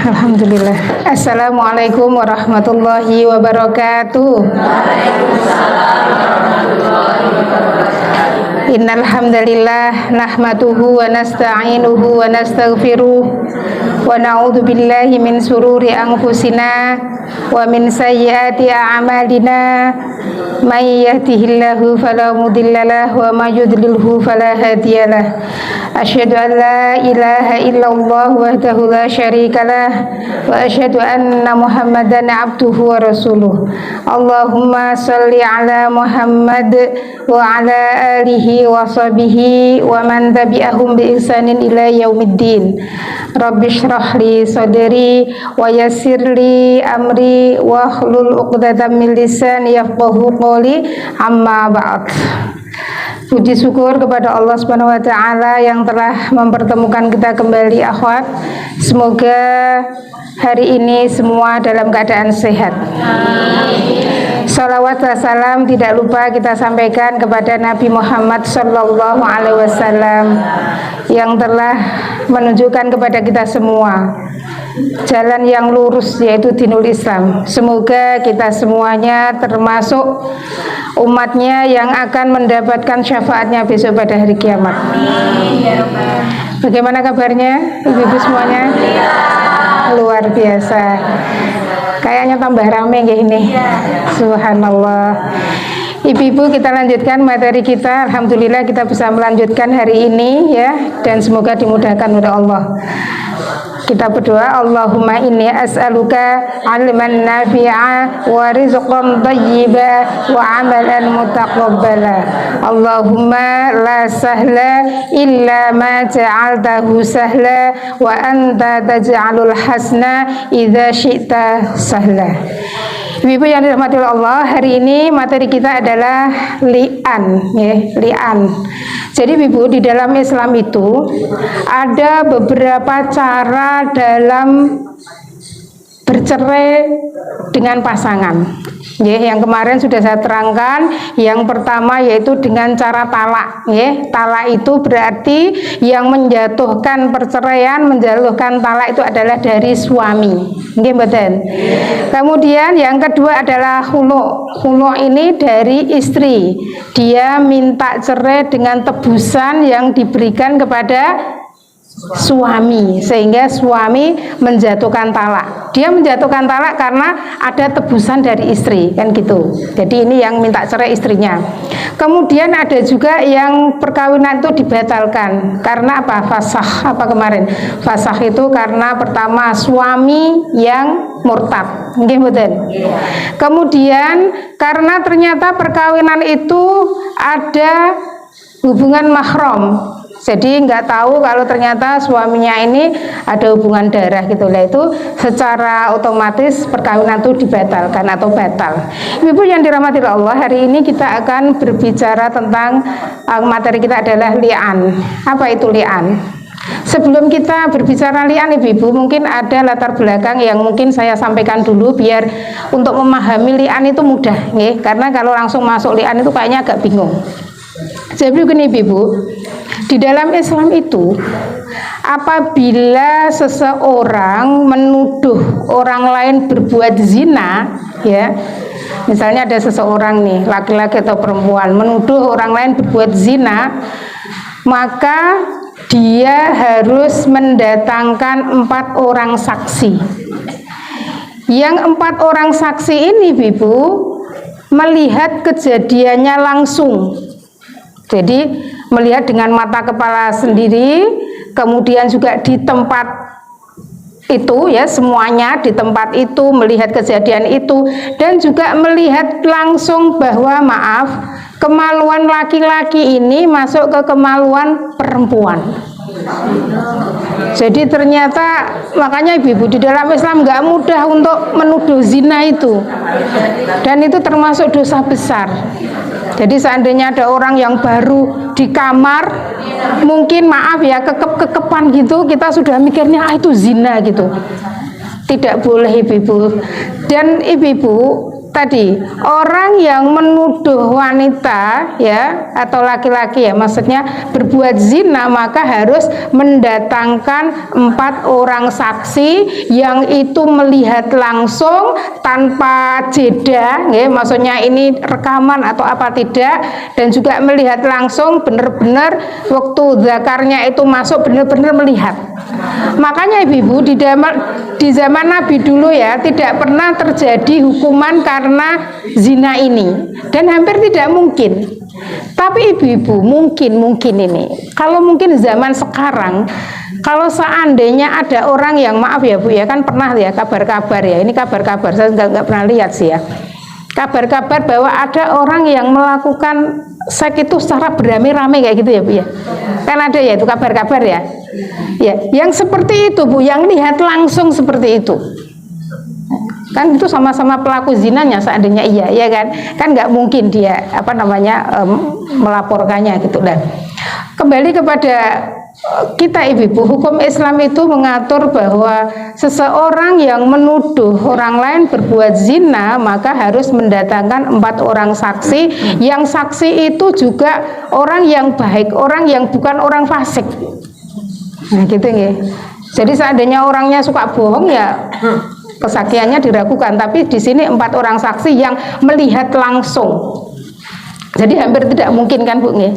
Alhamdulillah. Assalamualaikum warahmatullahi wabarakatuh. Innal hamdalillah nahmaduhu wa nasta'inuhu wa nastaghfiruh wa na'udzu billahi min sururi anfusina wa min sayyiati a'malina. May yahdihillahu fala mudhillalah wa may yudlilhu fala hadiyalah. Asyhadu an la ilaha illallah wahdahu la syarikalah wa asyhadu anna Muhammadan abduhu wa rasuluh. Allahumma shalli ala Muhammad wa ala alihi wa sahbihi wa man tabi'ahum bi ihsanin ila yaumiddin. Rabbi shrah li sadri wa yassir li amri wa hlul 'uqdatam min lisani yafqahu qawli. Amma ba'd. Puji syukur kepada Allah Subhanahu wa taala yang telah mempertemukan kita kembali akhwat. Semoga hari ini semua dalam keadaan sehat. Salawat dan salam tidak lupa kita sampaikan kepada Nabi Muhammad sallallahu alaihi wasallam yang telah menunjukkan kepada kita semua jalan yang lurus, yaitu dinul Islam. Semoga kita semuanya termasuk umatnya yang akan mendapatkan syafaatnya besok pada hari kiamat. Bagaimana kabarnya ibu-ibu semuanya? Luar biasa. Kayaknya tambah rame kayak ini. Subhanallah. Ibu-ibu, kita lanjutkan materi kita. Alhamdulillah kita bisa melanjutkan hari ini ya, dan semoga dimudahkan oleh Allah. Kita berdoa, Allahumma inni as'aluka 'ilman nafi'a wa rizqan thayyiba wa 'amalan mutaqabbala. Allahumma la sahla illa ma ja'altahu sahla wa anta taj'alul hasna idza syi'ta sahla. Ibu-ibu yang dirahmati Allah, hari ini materi kita adalah li'an, ya, li'an. Jadi ibu, di dalam Islam itu ada beberapa cara dalam bercerai dengan pasangan. Ya, yang kemarin sudah saya terangkan. Yang pertama yaitu dengan cara talak. Ya, talak itu berarti yang menjatuhkan perceraian, menjatuhkan talak itu adalah dari suami. Nggih mboten? Kemudian yang kedua adalah khulu'. Khulu' ini dari istri. Dia minta cerai dengan tebusan yang diberikan kepada suami, sehingga suami menjatuhkan talak. Dia menjatuhkan talak karena ada tebusan dari istri, kan gitu. Jadi ini yang minta cerai istrinya. Kemudian ada juga yang perkawinan itu dibatalkan karena apa? Fasakh. Apa kemarin? Fasakh itu karena pertama suami yang murtad. Nggih mboten? Kemudian karena ternyata perkawinan itu ada hubungan mahram. Jadi nggak tahu kalau ternyata suaminya ini ada hubungan darah gitu lah, itu secara otomatis perkawinan itu dibatalkan atau batal. Ibu yang dirahmati Allah, hari ini kita akan berbicara tentang materi kita adalah li'an. Apa itu li'an? Sebelum kita berbicara li'an, ibu-ibu, mungkin ada latar belakang yang mungkin saya sampaikan dulu biar untuk memahami li'an itu mudah, ya. Karena kalau langsung masuk li'an itu kayaknya agak bingung. Jadi begini ibu, di dalam Islam itu apabila seseorang menuduh orang lain berbuat zina, ya, misalnya ada seseorang nih, laki-laki atau perempuan menuduh orang lain berbuat zina, maka dia harus mendatangkan 4 orang saksi. Yang 4 orang saksi ini ibu melihat kejadiannya langsung. Jadi melihat dengan mata kepala sendiri, kemudian juga di tempat itu, ya, semuanya di tempat itu melihat kejadian itu, dan juga melihat langsung bahwa maaf, kemaluan laki-laki ini masuk ke kemaluan perempuan. Jadi ternyata makanya ibu-ibu di dalam Islam nggak mudah untuk menuduh zina itu, dan itu termasuk dosa besar. Jadi seandainya ada orang yang baru di kamar, mungkin maaf ya, kekep-kekepan gitu, kita sudah mikirnya itu zina gitu. Tidak boleh ibu-ibu. Dan ibu-ibu, tadi orang yang menuduh wanita ya atau laki-laki ya maksudnya berbuat zina, maka harus mendatangkan 4 orang saksi yang itu melihat langsung tanpa jeda ya, maksudnya ini rekaman atau apa tidak, dan juga melihat langsung benar-benar waktu zakarnya itu masuk, benar-benar melihat. Makanya ibu-ibu di zaman Nabi dulu ya tidak pernah terjadi hukuman karena zina ini, dan hampir tidak mungkin. Tapi ibu-ibu mungkin ini kalau mungkin zaman sekarang, kalau seandainya ada orang yang, maaf ya Bu ya, kan pernah ya kabar-kabar ya, ini kabar-kabar saya nggak pernah lihat sih ya, kabar-kabar bahwa ada orang yang melakukan seks itu secara beramai-ramai kayak gitu ya Bu ya, kan ada ya itu kabar-kabar ya. Ya, yang seperti itu Bu, yang lihat langsung seperti itu, kan itu sama-sama pelaku zinanya seandainya iya, ya kan nggak mungkin dia melaporkannya gitu. Dan kembali kepada kita ibu-ibu, hukum Islam itu mengatur bahwa seseorang yang menuduh orang lain berbuat zina maka harus mendatangkan 4 orang saksi, yang saksi itu juga orang yang baik, orang yang bukan orang fasik. Nah gitu ya. Jadi seandainya orangnya suka bohong ya kesaksiannya diragukan, tapi di sini 4 orang saksi yang melihat langsung. Jadi hampir tidak mungkin kan Bu ya.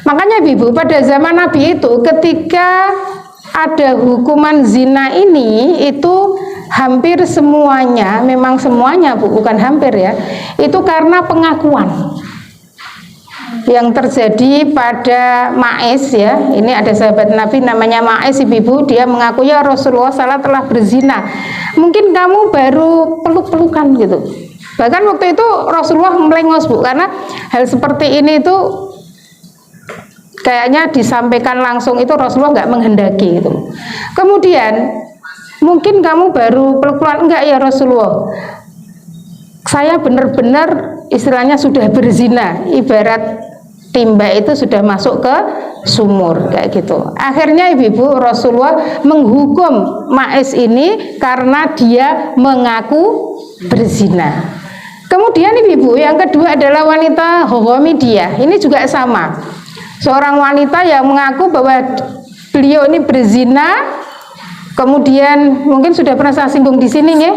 Makanya Ibu, pada zaman Nabi itu ketika ada hukuman zina ini, itu hampir semuanya, memang semuanya Bu, bukan hampir ya, itu karena pengakuan yang terjadi pada Ma'is ya. Ini ada sahabat Nabi namanya Ma'is ibu-ibu, dia mengaku ya Rasulullah salah telah berzina, mungkin kamu baru peluk-pelukan gitu. Bahkan waktu itu Rasulullah melengos Bu, karena hal seperti ini itu kayaknya disampaikan langsung itu Rasulullah nggak menghendaki gitu. Kemudian mungkin kamu baru peluk-pelukan, enggak ya Rasulullah, saya benar-benar istilahnya sudah berzina, ibarat timba itu sudah masuk ke sumur kayak gitu. Akhirnya ibu-ibu Rasulullah menghukum Ma'is ini karena dia mengaku berzina. Kemudian ibu-ibu yang kedua adalah wanita Ghamidiyah. Ini juga sama, seorang wanita yang mengaku bahwa beliau ini berzina. Kemudian mungkin sudah pernah saya singgung di sini ya,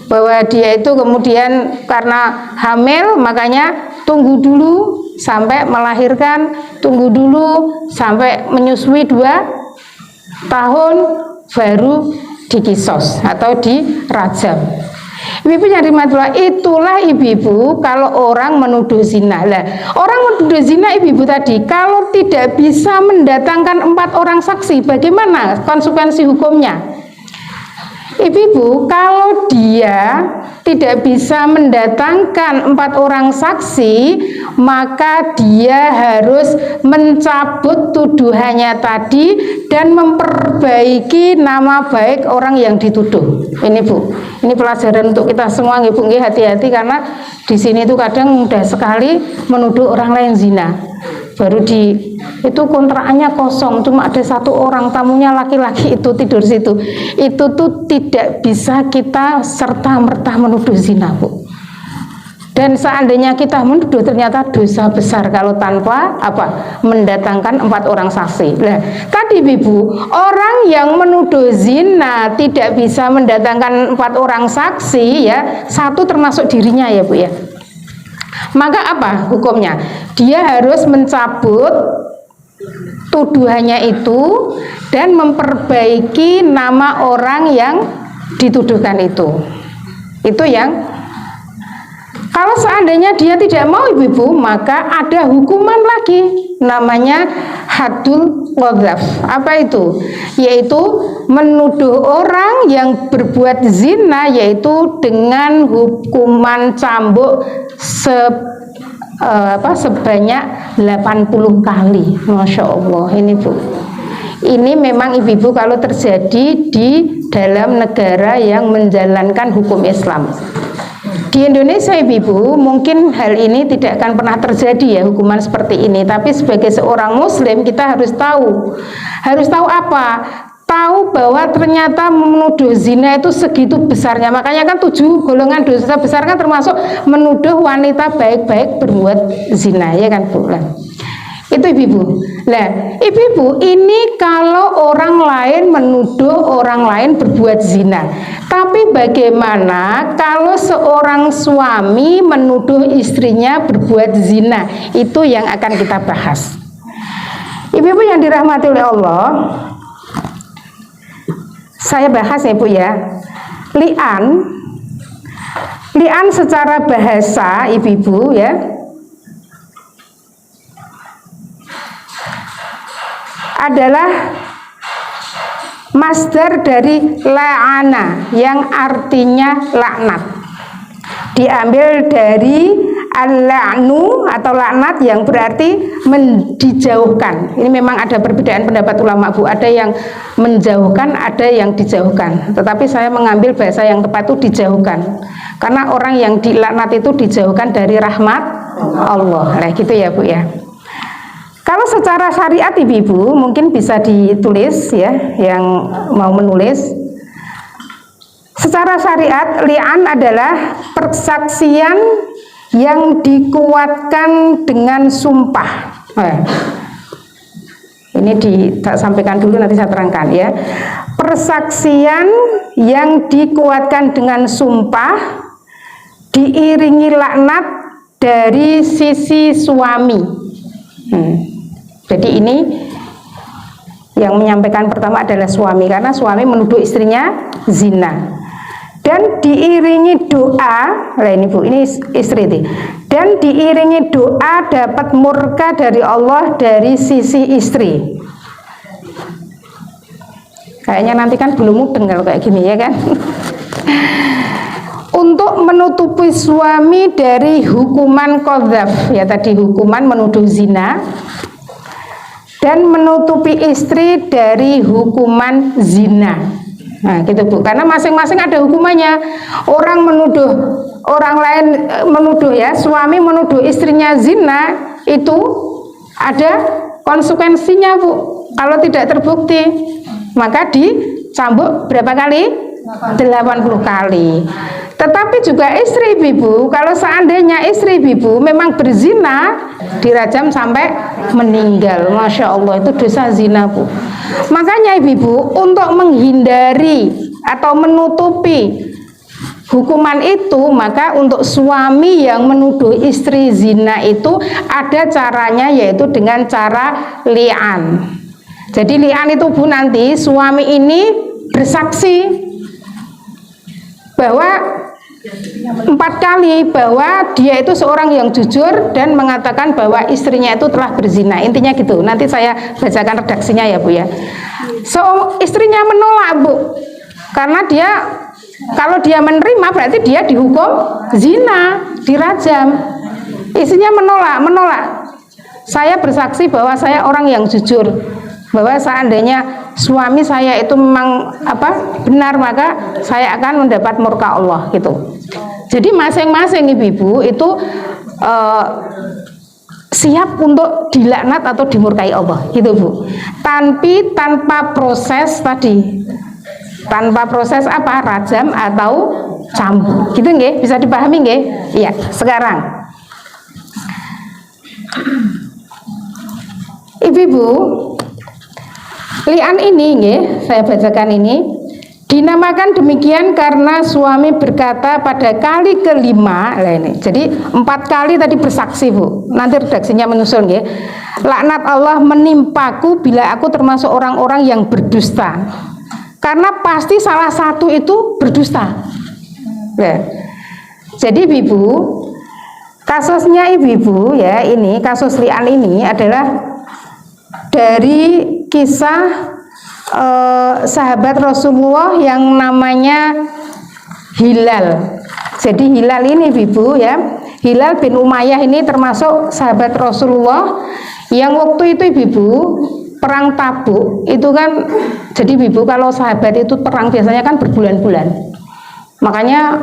bahwa dia itu kemudian karena hamil makanya tunggu dulu sampai melahirkan, tunggu dulu sampai menyusui 2 tahun baru dikisos atau dirajam. Ibu-ibu yang dimatilah, itulah ibu-ibu kalau orang menuduh zina. Lah, orang menuduh zina ibu-ibu tadi kalau tidak bisa mendatangkan 4 orang saksi, bagaimana konsekuensi hukumnya? Ibu-ibu, kalau dia tidak bisa mendatangkan 4 orang saksi, maka dia harus mencabut tuduhannya tadi dan memperbaiki nama baik orang yang dituduh. Ini Bu, ini pelajaran untuk kita semua ibu, hati-hati karena di sini itu kadang mudah sekali menuduh orang lain zina. Baru itu kontrakannya kosong, cuma ada 1 orang, tamunya laki-laki itu tidur situ. Itu tuh tidak bisa kita serta-merta menuduh zina Bu. Dan seandainya kita menuduh, ternyata dosa besar kalau tanpa mendatangkan 4 orang saksi. Nah, tadi Ibu, orang yang menuduh zina tidak bisa mendatangkan 4 orang saksi ya, 1 termasuk dirinya ya Bu ya. Maka apa hukumnya? Dia harus mencabut tuduhannya itu dan memperbaiki nama orang yang dituduhkan itu. Itu yang, kalau seandainya dia tidak mau ibu-ibu, maka ada hukuman lagi namanya hadul qadzaf. Apa itu? Yaitu menuduh orang yang berbuat zina, yaitu dengan hukuman cambuk sebanyak 80 kali. Masya Allah, ini Bu, ini memang ibu-ibu kalau terjadi di dalam negara yang menjalankan hukum Islam. Di Indonesia ibu-ibu mungkin hal ini tidak akan pernah terjadi ya, hukuman seperti ini. Tapi sebagai seorang muslim kita harus tahu apa? tahu bahwa ternyata menuduh zina itu segitu besarnya. Makanya kan 7 golongan dosa besar kan termasuk menuduh wanita baik-baik berbuat zina, ya kan Bu? Itu ibu-ibu. Nah, ibu-ibu, ini kalau orang lain menuduh orang lain berbuat zina. Tapi bagaimana kalau seorang suami menuduh istrinya berbuat zina? Itu yang akan kita bahas. Ibu-ibu yang dirahmati oleh Allah, saya bahas ya Bu ya. Li'an secara bahasa ibu-ibu ya, adalah masdar dari la'ana yang artinya laknat. Diambil dari al-la'nu atau laknat yang berarti dijauhkan. Ini memang ada perbedaan pendapat ulama Bu, ada yang menjauhkan, ada yang dijauhkan. Tetapi saya mengambil bahasa yang tepat itu dijauhkan. Karena orang yang dilaknat itu dijauhkan dari rahmat Allah. Nah, gitu ya Bu ya. Kalau secara syariat ibu-ibu mungkin bisa ditulis ya, yang mau menulis. Secara syariat, li'an adalah persaksian yang dikuatkan dengan sumpah. Ini disampaikan dulu, nanti saya terangkan ya. Persaksian yang dikuatkan dengan sumpah diiringi laknat dari sisi suami. Jadi ini yang menyampaikan pertama adalah suami, karena suami menuduh istrinya zina. Dan diiringi doa, nah ini Bu, ini istri ini. Dan diiringi doa dapat murka dari Allah dari sisi istri. Kayaknya nanti kan belum mudeng kalau kayak gini ya kan. Untuk menutupi suami dari hukuman qadzaf, ya tadi hukuman menuduh zina, dan menutupi istri dari hukuman zina. Nah gitu Bu, karena masing-masing ada hukumannya. Orang menuduh orang lain, menuduh ya, suami menuduh istrinya zina, itu ada konsekuensinya Bu. Kalau tidak terbukti, maka dicambuk berapa kali? 80 kali. Tetapi juga istri ibu, kalau seandainya istri ibu memang berzina, dirajam sampai meninggal. Masya Allah, itu dosa zina Bu. Makanya ibu, untuk menghindari atau menutupi hukuman itu, maka untuk suami yang menuduh istri zina itu ada caranya, yaitu dengan cara li'an. Jadi li'an itu Bu, nanti suami ini bersaksi bahwa 4 kali bahwa dia itu seorang yang jujur dan mengatakan bahwa istrinya itu telah berzina. Intinya gitu. Nanti saya bacakan redaksinya ya Bu ya. So istrinya menolak Bu, karena dia, kalau dia menerima berarti dia dihukum zina, dirajam. Istrinya menolak. Saya bersaksi bahwa saya orang yang jujur, bahwa seandainya suami saya itu memang benar, maka saya akan mendapat murka Allah gitu. Jadi masing-masing ibu-ibu itu siap untuk dilaknat atau dimurkai Allah gitu Bu. Tanpa proses tadi, tanpa proses rajam atau cambuk gitu nggih, bisa dipahami nggih? Iya. Sekarang ibu-ibu, li'an ini nggih, saya bacakan ini. Dinamakan demikian karena suami berkata pada kali kelima, lah ini. Jadi 4 kali tadi bersaksi Bu. Nanti redaksinya menyusul nggih. Laknat Allah menimpaku bila aku termasuk orang-orang yang berdusta. Karena pasti salah satu itu berdusta. Ya. Jadi ibu, kasusnya ibu ya, ini kasus li'an ini adalah dari kisah sahabat Rasulullah yang namanya Hilal. Jadi Hilal ini ibu ya, Hilal bin Umayyah ini termasuk sahabat Rasulullah yang waktu itu ibu perang Tabuk itu kan. Jadi ibu, kalau sahabat itu perang biasanya kan berbulan-bulan, makanya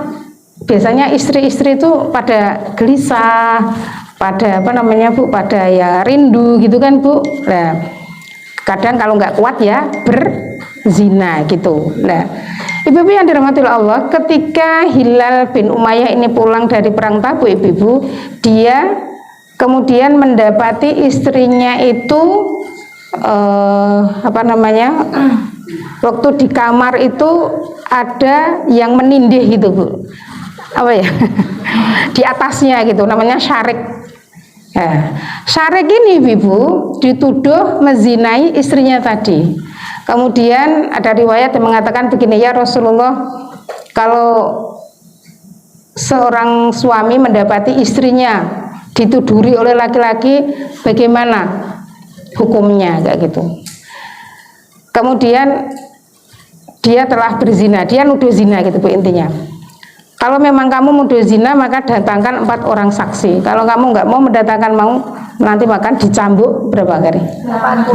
biasanya istri-istri itu pada gelisah, pada Bu, pada ya rindu gitu kan Bu. Nah, kadang kalau nggak kuat ya zina gitu. Nah, ibu-ibu yang dirahmati Allah, ketika Hilal bin Umayyah ini pulang dari perang Tabuk, ibu-ibu, dia kemudian mendapati istrinya itu waktu di kamar itu ada yang menindih gitu, Bu. Apa ya? Di atasnya gitu, namanya syarik. Nah, syarik ini, ibu, dituduh menzinai istrinya tadi. Kemudian ada riwayat yang mengatakan begini, ya Rasulullah, kalau seorang suami mendapati istrinya dituduri oleh laki-laki, bagaimana hukumnya, kayak gitu. Kemudian dia telah berzina, dia nuduh zina gitu, Bu, intinya. Kalau memang kamu nuduh zina, maka datangkan 4 orang saksi. Kalau kamu nggak mau mendatangkan, mau nanti makan dicambuk berapa kali?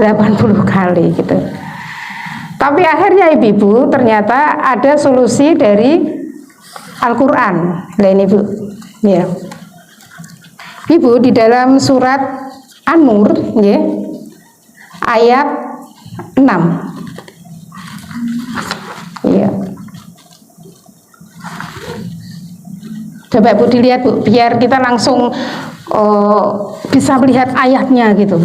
80 kali gitu. Tapi akhirnya ibu-ibu ternyata ada solusi dari Al-Quran. Nah ini, Bu, ya. Ibu, di dalam surat An-Nur, ya, ayat 6. Ya. Coba, Bu, dilihat, Bu, biar kita langsung bisa melihat ayatnya gitu.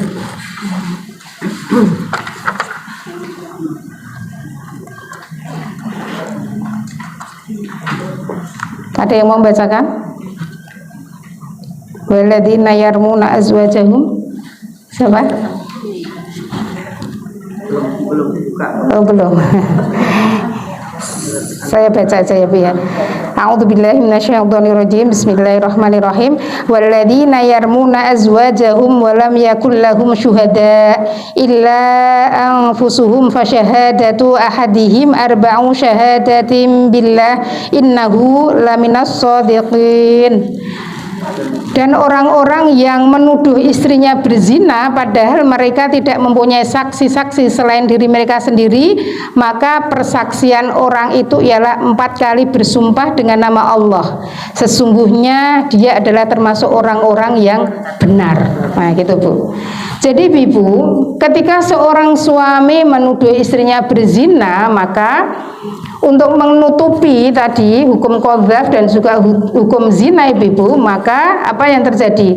Ada yang mau membacakan? Walladzina yarmuna azwajahum. Siapa? Belum. Saya baca aja ya, Bu, ya. A'udzubillahi minasyaitonirrajim. Bismillahirrahmanirrahim. Walladzina yarmuna azwajahum wa lam yakul lahum syuhada illa anfusuhum fasyahadatu ahadihim arba'u syahadatin billah innahu laminas shadiqin. Dan orang-orang yang menuduh istrinya berzina padahal mereka tidak mempunyai saksi-saksi selain diri mereka sendiri, maka persaksian orang itu ialah 4 kali bersumpah dengan nama Allah, sesungguhnya dia adalah termasuk orang-orang yang benar. Nah gitu, Bu. Jadi, Ibu, ketika seorang suami menuduh istrinya berzina, maka untuk menutupi tadi hukum qadzaf dan juga hukum zina, Ibu, maka apa yang terjadi?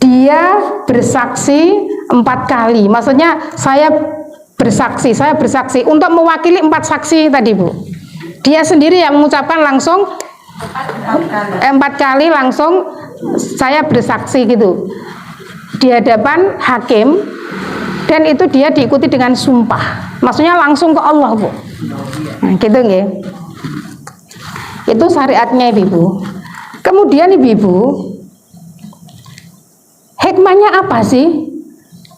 Dia bersaksi 4 kali. Maksudnya saya bersaksi untuk mewakili 4 saksi tadi, Bu. Dia sendiri yang mengucapkan langsung 4 kali langsung saya bersaksi gitu di hadapan hakim, dan itu dia diikuti dengan sumpah. Maksudnya langsung ke Allah, Bu. Nah, gitu nggih. Itu syariatnya, Ibu. Kemudian, Ibu, hikmahnya apa sih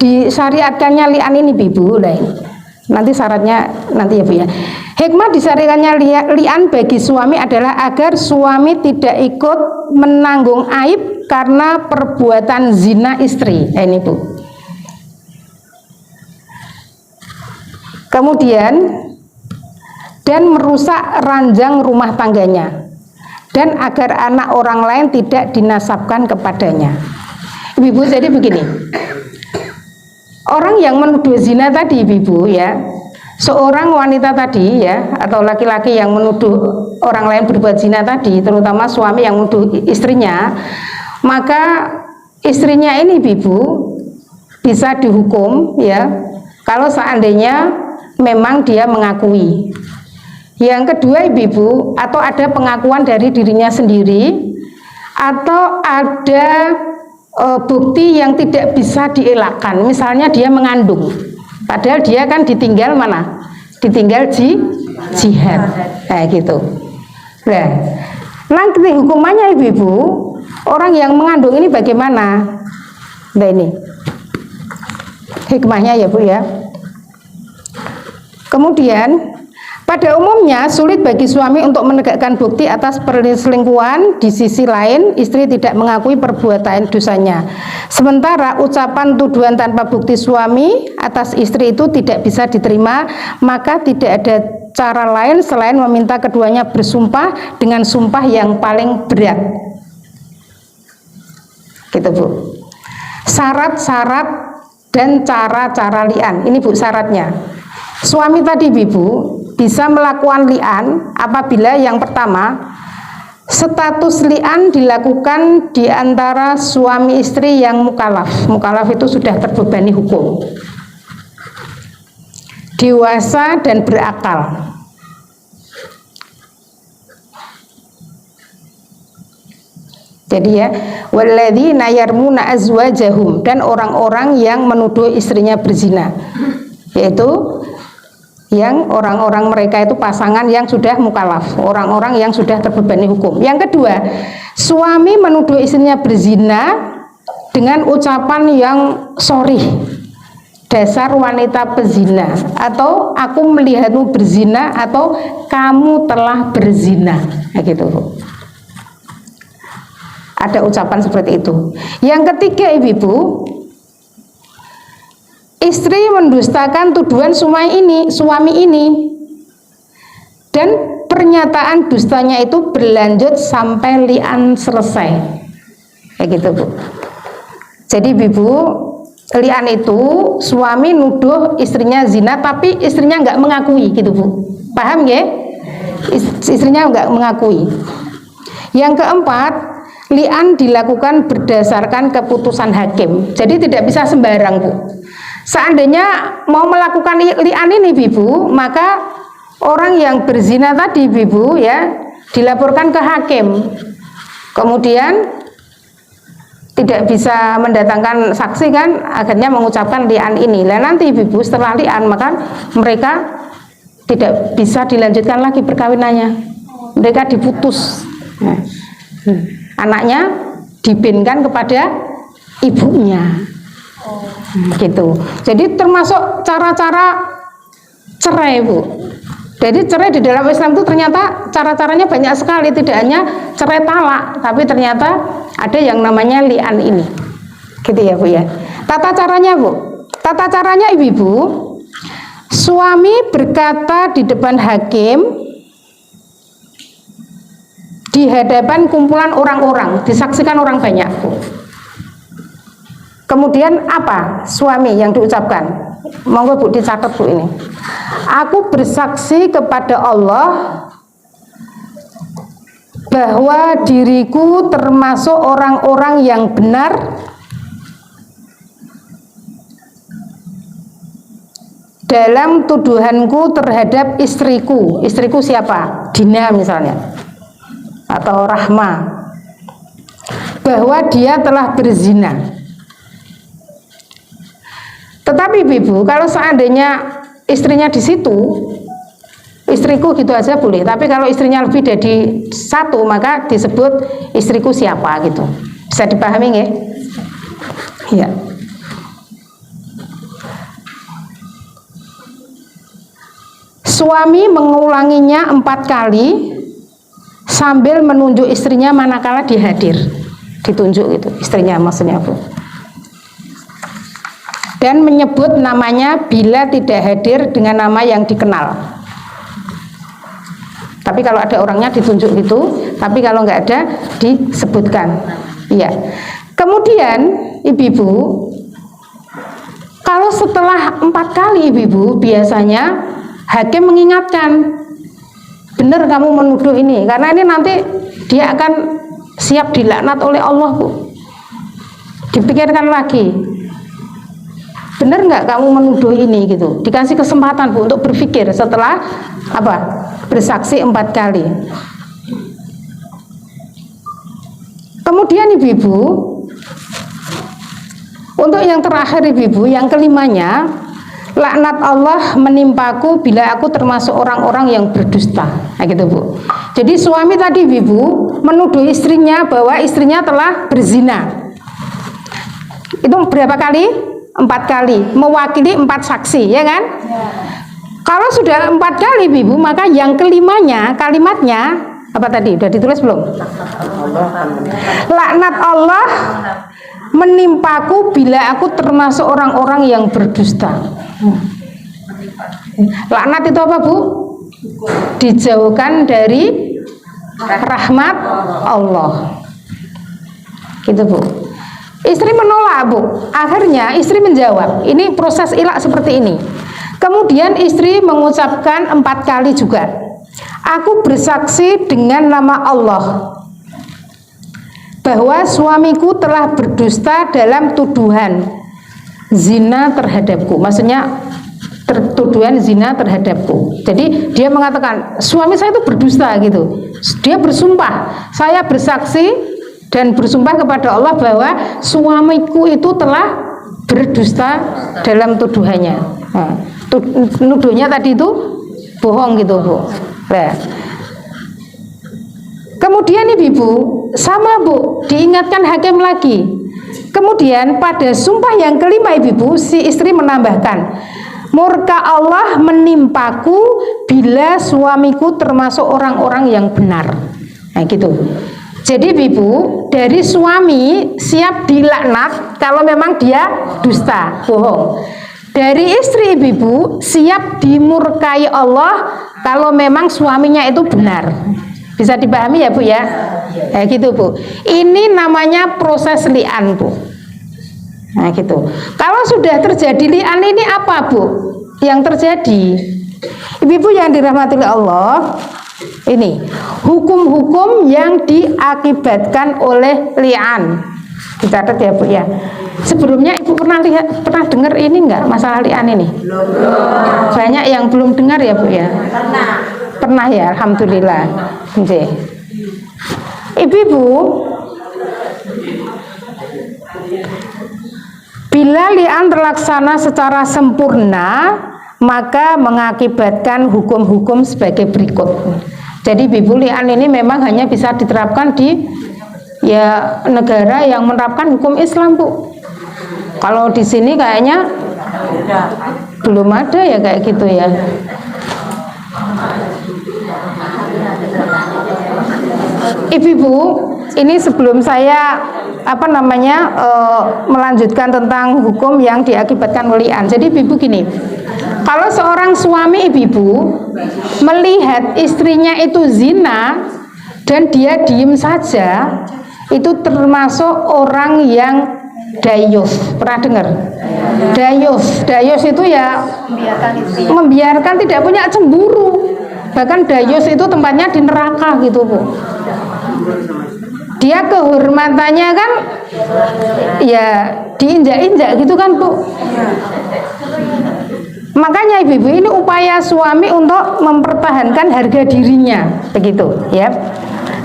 disyariatkannya li'an ini, Ibu? Nanti syaratnya nanti ya, Bu, ya. Hikmah disyariatkannya li'an bagi suami adalah agar suami tidak ikut menanggung aib karena perbuatan zina istri. Ini, Bu. Kemudian, dan merusak ranjang rumah tangganya, dan agar anak orang lain tidak dinasabkan kepadanya. Ibu, jadi begini, orang yang menuduh zina tadi, Ibu, ya, seorang wanita tadi, ya, atau laki-laki yang menuduh orang lain berbuat zina tadi, terutama suami yang menuduh istrinya, maka istrinya ini, Ibu, bisa dihukum, ya, kalau seandainya memang dia mengakui. Yang kedua, Ibu, atau ada pengakuan dari dirinya sendiri, atau ada bukti yang tidak bisa dielakkan. Misalnya dia mengandung, padahal dia kan ditinggal mana? Ditinggal jihad. Kayak gitu. Nah, nanti hukumannya, Ibu, orang yang mengandung ini bagaimana? Nah, ini hikmahnya ya, Bu, ya. Kemudian, pada umumnya sulit bagi suami untuk menegakkan bukti atas perselingkuhan. Di sisi lain, istri tidak mengakui perbuatan dosanya. Sementara ucapan tuduhan tanpa bukti suami atas istri itu tidak bisa diterima, maka tidak ada cara lain selain meminta keduanya bersumpah dengan sumpah yang paling berat. Gitu, Bu. Syarat-syarat dan cara-cara li'an. Ini Bu syaratnya. Suami tadi Ibu bisa melakukan li'an apabila yang pertama, status li'an dilakukan di antara suami istri yang mukalaf. Mukalaf itu sudah terbebani hukum, dewasa dan berakal. Jadi ya, walladzina yarmuna azwajahum, dan orang-orang yang menuduh istrinya berzina, yaitu yang orang-orang mereka itu pasangan yang sudah mukalaf, orang-orang yang sudah terbebani hukum. Yang kedua, suami menuduh istrinya berzina dengan ucapan yang sorry, dasar wanita pezina, atau aku melihatmu berzina, atau kamu telah berzina, nah, gitu. Ada ucapan seperti itu. Yang ketiga Ibu, istri mendustakan tuduhan suami ini, dan pernyataan dustanya itu berlanjut sampai li'an selesai, kayak gitu Bu. Jadi Ibu, li'an itu suami nuduh istrinya zina tapi istrinya nggak mengakui, gitu Bu. Paham ya? Istrinya nggak mengakui. Yang keempat, li'an dilakukan berdasarkan keputusan hakim. Jadi tidak bisa sembarang Bu. Seandainya mau melakukan li'an ini Ibu, maka orang yang berzina tadi Ibu ya dilaporkan ke hakim. Kemudian tidak bisa mendatangkan saksi kan, akhirnya mengucapkan li'an ini. Nah nanti Ibu setelah li'an maka mereka tidak bisa dilanjutkan lagi perkawinannya. Mereka diputus. Nah, anaknya dibinkan kepada ibunya, gitu. Jadi termasuk cara-cara cerai Bu. Jadi cerai di dalam Islam itu ternyata cara-caranya banyak sekali, tidak hanya cerai talak, tapi ternyata ada yang namanya li'an ini, gitu ya Bu ya. Tata caranya Bu, tata caranya Ibu, suami berkata di depan hakim, di hadapan kumpulan orang-orang, disaksikan orang banyak Bu. Kemudian apa suami yang diucapkan? Monggo Bu dicatat Bu ini. Aku bersaksi kepada Allah bahwa diriku termasuk orang-orang yang benar dalam tuduhanku terhadap istriku. Istriku siapa? Dina misalnya, atau Rahma, bahwa dia telah berzina. Tetapi Ibu, kalau seandainya istrinya di situ, istriku gitu aja boleh. Tapi kalau istrinya lebih dari satu, maka disebut istriku siapa gitu. Bisa dipahami nggih? Ya. Suami mengulanginya 4 kali sambil menunjuk istrinya manakala dihadir, ditunjuk itu istrinya maksudnya Bu, dan menyebut namanya bila tidak hadir dengan nama yang dikenal. Tapi kalau ada orangnya ditunjuk itu, tapi kalau nggak ada disebutkan. Iya. Kemudian Ibu, kalau setelah 4 kali Ibu, biasanya hakim mengingatkan, benar kamu menuduh ini, karena ini nanti dia akan siap dilaknat oleh Allah Bu. Dipikirkan lagi, benar nggak kamu menuduh ini gitu. Dikasih kesempatan Bu untuk berpikir setelah apa? Bersaksi 4 kali. Kemudian Ibu, untuk yang terakhir Ibu, yang kelimanya, laknat Allah menimpaku bila aku termasuk orang-orang yang berdusta. Nah gitu Bu. Jadi suami tadi Ibu menuduh istrinya bahwa istrinya telah berzina. Itu berapa kali? 4 kali, mewakili 4 saksi, ya kan? Ya. Kalau sudah 4 kali Ibu, maka yang kelimanya kalimatnya apa tadi? Udah ditulis belum? Laknat Allah menimpaku bila aku termasuk orang-orang yang berdusta. Laknat itu apa Bu? Dijauhkan dari rahmat Allah, gitu Bu. Istri menolak, Bu. Akhirnya istri menjawab. Ini proses ilak seperti ini. Kemudian istri mengucapkan 4 kali juga. Aku bersaksi dengan nama Allah bahwa suamiku telah berdusta dalam tuduhan zina terhadapku. Maksudnya tuduhan zina terhadapku. Jadi dia mengatakan suami saya itu berdusta gitu. Dia bersumpah, saya bersaksi dan bersumpah kepada Allah bahwa suamiku itu telah berdusta dalam tuduhannya. Nah, nuduhnya tadi itu bohong gitu, Bu. Nah, kemudian Ibu, sama Bu, diingatkan hakim lagi. Kemudian pada sumpah yang kelima Ibu, si istri menambahkan, murka Allah menimpaku bila suamiku termasuk orang-orang yang benar. Nah gitu. Jadi Ibu, dari suami siap dilaknat kalau memang dia dusta, bohong. Dari istri Ibu siap dimurkai Allah kalau memang suaminya itu benar. Bisa dipahami ya Bu ya? Nah gitu Bu. Ini namanya proses li'an Bu. Nah gitu. Kalau sudah terjadi li'an ini apa Bu? Yang terjadi, Ibu yang dirahmati oleh Allah, ini hukum-hukum yang diakibatkan oleh li'an. Dicatat ya Bu ya. Sebelumnya Ibu pernah dengar ini enggak masalah li'an ini? Banyak yang belum dengar ya Bu ya. Pernah ya, alhamdulillah. Ibu, bila li'an terlaksana secara sempurna, maka mengakibatkan hukum-hukum sebagai berikut. Jadi Ibu, li'an ini memang hanya bisa diterapkan di negara yang menerapkan hukum Islam Bu. Kalau di sini kayaknya belum ada ya kayak gitu ya. Ibu, ini sebelum saya melanjutkan tentang hukum yang diakibatkan oleh li'an. Jadi Ibu gini, kalau seorang suami Ibu melihat istrinya itu zina dan dia diem saja, itu termasuk orang yang dayus. Pernah dengar? Dayus itu ya membiarkan, tidak punya cemburu. Bahkan dayus itu tempatnya di neraka gitu Bu. Dia kehormatannya kan ya diinjak-injak gitu kan Bu. Makanya Ibu, ini upaya suami untuk mempertahankan harga dirinya, begitu ya.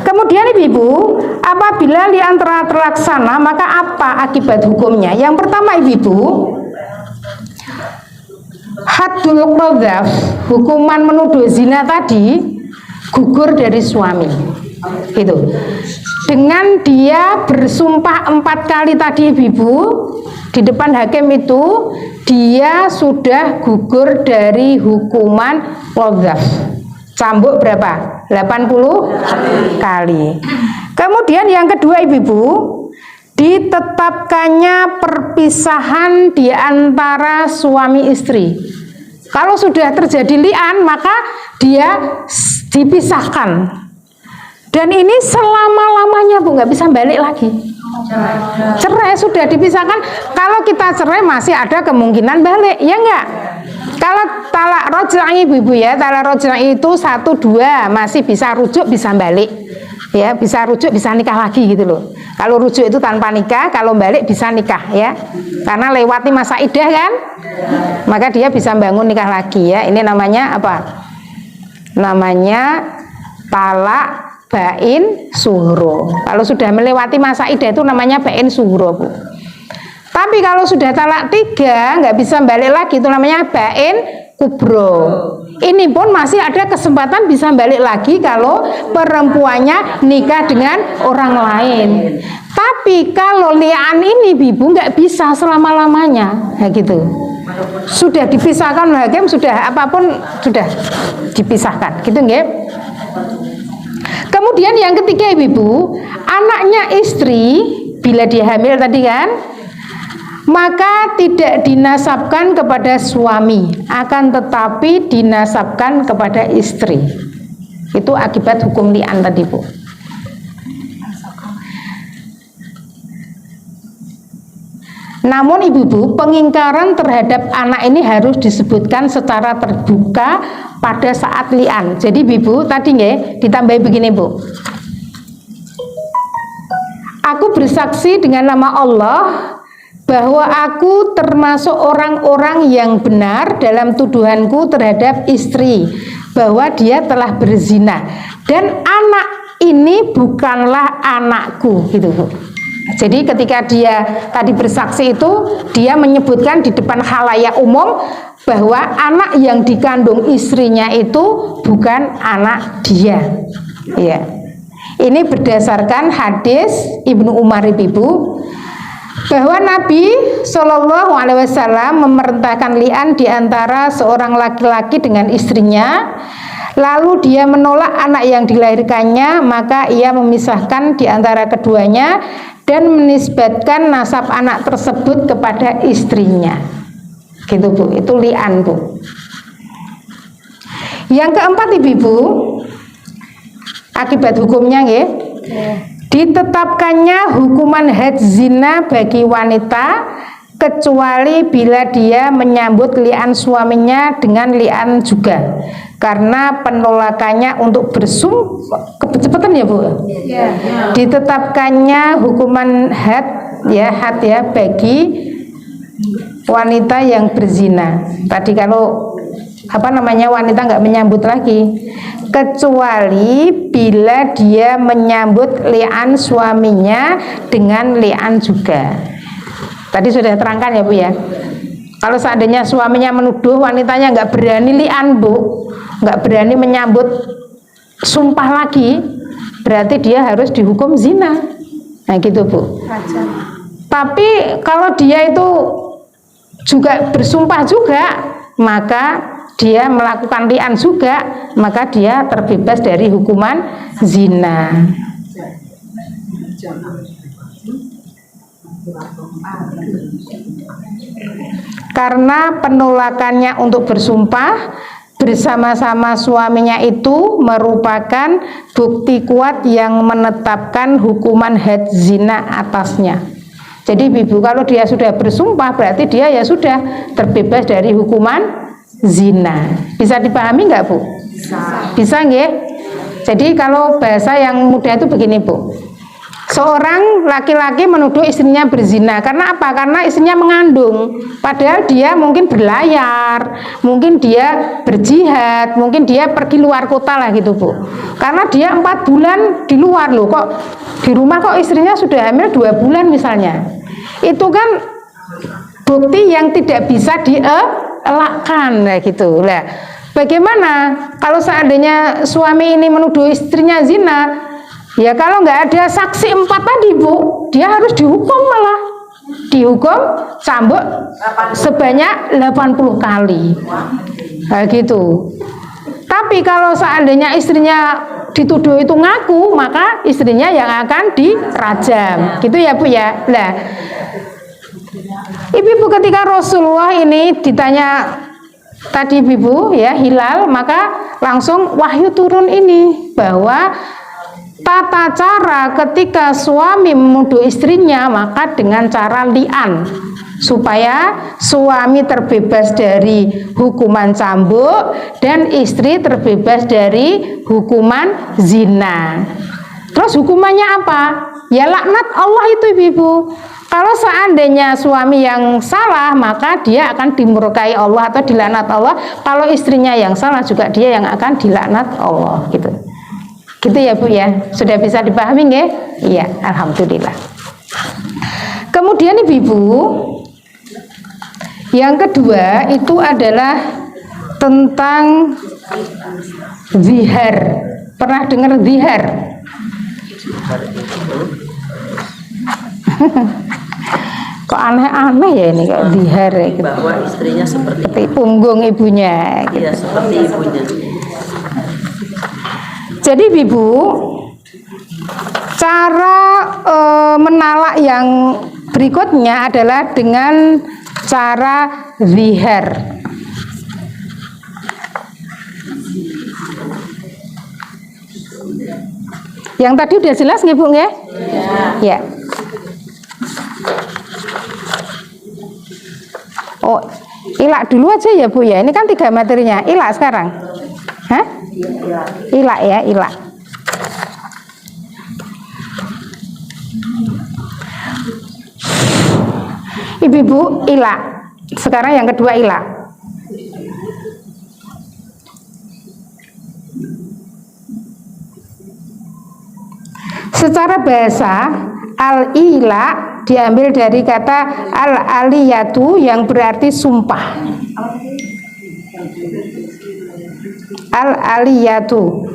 Kemudian Ibu, apabila li'an telah terlaksana, maka apa akibat hukumnya? Yang pertama Ibu, haddul qadzaf, hukuman menuduh zina tadi gugur dari suami. Itu. Dengan dia bersumpah 4 kali tadi Ibu di depan hakim itu, dia sudah gugur dari hukuman qadzaf. Cambuk berapa? 80 kali. Kemudian yang kedua Ibu, ditetapkannya perpisahan di antara suami istri. Kalau sudah terjadi li'an, maka dia dipisahkan. Dan ini selama-lamanya Bu, nggak bisa balik lagi. Cerai sudah dipisahkan. Kalau kita cerai masih ada kemungkinan balik, ya enggak? Kalau talak roj'i Ibu ya, talak roj'i itu 1-2 masih bisa rujuk, bisa balik. Ya, bisa rujuk, bisa nikah lagi gitu loh. Kalau rujuk itu tanpa nikah, kalau balik bisa nikah ya. Karena lewati masa iddah kan? Maka dia bisa bangun nikah lagi ya. Ini namanya apa? Namanya talak bain suhro. Kalau sudah melewati masa iddah itu namanya bain suhro Bu. Tapi kalau sudah talak 3 nggak bisa balik lagi, itu namanya bain kubro. Ini pun masih ada kesempatan bisa balik lagi kalau perempuannya nikah dengan orang lain. Tapi kalau li'an ini Ibu nggak bisa selama-lamanya, nah gitu. Sudah dipisahkan hakim, sudah apapun sudah dipisahkan, gitu nggih. Kemudian yang ketiga Ibu, anaknya istri bila dia hamil tadi kan, maka tidak dinasabkan kepada suami, akan tetapi dinasabkan kepada istri. Itu akibat hukum li'an tadi Bu. Namun ibu-ibu, pengingkaran terhadap anak ini harus disebutkan secara terbuka pada saat li'an. Jadi ibu tadi nggih ditambahi begini Bu. Aku bersaksi dengan nama Allah bahwa aku termasuk orang-orang yang benar dalam tuduhanku terhadap istri, bahwa dia telah berzina dan anak ini bukanlah anakku, gitu Bu. Jadi ketika dia tadi bersaksi itu, dia menyebutkan di depan khalayak umum bahwa anak yang dikandung istrinya itu bukan anak dia. Ya. Ini berdasarkan hadis Ibnu Umar Ibu, bahwa Nabi Shallallahu Alaihi Wasallam memerintahkan li'an di antara seorang laki-laki dengan istrinya. Lalu dia menolak anak yang dilahirkannya, maka ia memisahkan di antara keduanya dan menisbatkan nasab anak tersebut kepada istrinya. Gitu Bu, itu li'an Bu. Yang keempat ibu-ibu, akibat hukumnya nggih, ditetapkannya hukuman had zina bagi wanita kecuali bila dia menyambut li'an suaminya dengan li'an juga, karena penolakannya untuk bersumpah. Kecepatan ya Bu? Ya. Ditetapkannya hukuman had ya bagi wanita yang berzina. Tadi kalau wanita nggak menyambut lagi, kecuali bila dia menyambut li'an suaminya dengan li'an juga. Tadi sudah terangkan ya Bu ya. Kalau seandainya suaminya menuduh, wanitanya nggak berani li'an Bu, nggak berani menyambut sumpah lagi, berarti dia harus dihukum zina. Nah gitu Bu. Tapi kalau dia itu juga bersumpah juga, maka dia melakukan li'an juga, maka dia terbebas dari hukuman zina. Karena penolakannya untuk bersumpah bersama-sama suaminya itu merupakan bukti kuat yang menetapkan hukuman had zina atasnya. Jadi ibu, kalau dia sudah bersumpah berarti dia ya sudah terbebas dari hukuman zina. Bisa dipahami nggak Bu? Bisa nggih? Jadi kalau bahasa yang mudah itu begini Bu. Seorang laki-laki menuduh istrinya berzina, karena apa? Karena istrinya mengandung, padahal dia mungkin berlayar, mungkin dia berjihad, mungkin dia pergi luar kota lah gitu Bu. Karena dia 4 bulan di luar loh, kok di rumah kok istrinya sudah hamil 2 bulan misalnya. Itu kan bukti yang tidak bisa dielakkan gitu lah. Bagaimana kalau seandainya suami ini menuduh istrinya zina? Ya kalau nggak ada saksi 4 tadi Bu, dia harus dihukum, malah dihukum cambuk sebanyak 80 kali. Nah gitu. Tapi kalau seandainya istrinya dituduh itu ngaku, maka istrinya yang akan dirajam. Gitu ya Bu ya. Nah, ibu-ibu, ketika Rasulullah ini ditanya tadi ibu ya hilal, maka langsung wahyu turun ini bahwa tata cara ketika suami menuduh istrinya maka dengan cara li'an, supaya suami terbebas dari hukuman cambuk dan istri terbebas dari hukuman zina. Terus hukumannya apa? Ya laknat Allah itu ibu. Kalau seandainya suami yang salah, maka dia akan dimurkai Allah atau dilaknat Allah. Kalau istrinya yang salah juga dia yang akan dilaknat Allah gitu. Gitu ya Bu ya. Sudah bisa dipahami nggih? Iya, alhamdulillah. Kemudian ibu, yang kedua itu adalah tentang zihar. Pernah dengar zihar? Kok aneh-aneh ya ini kok zihar ya gitu. Bahwa istrinya seperti punggung ibunya gitu. Iya, seperti ibunya. Jadi ibu, cara menalak yang berikutnya adalah dengan cara zihar. Yang tadi udah jelas nggih Bu nggih? Ya. Oh, ilak dulu aja ya Bu ya. Ini kan 3 materinya. Ilak sekarang. Hah? Ilak ya, ilak. Ibu-ibu, ilak. Sekarang yang kedua ilak. Secara bahasa, al-ila diambil dari kata al-aliyatu yang berarti sumpah. Al-aliyatu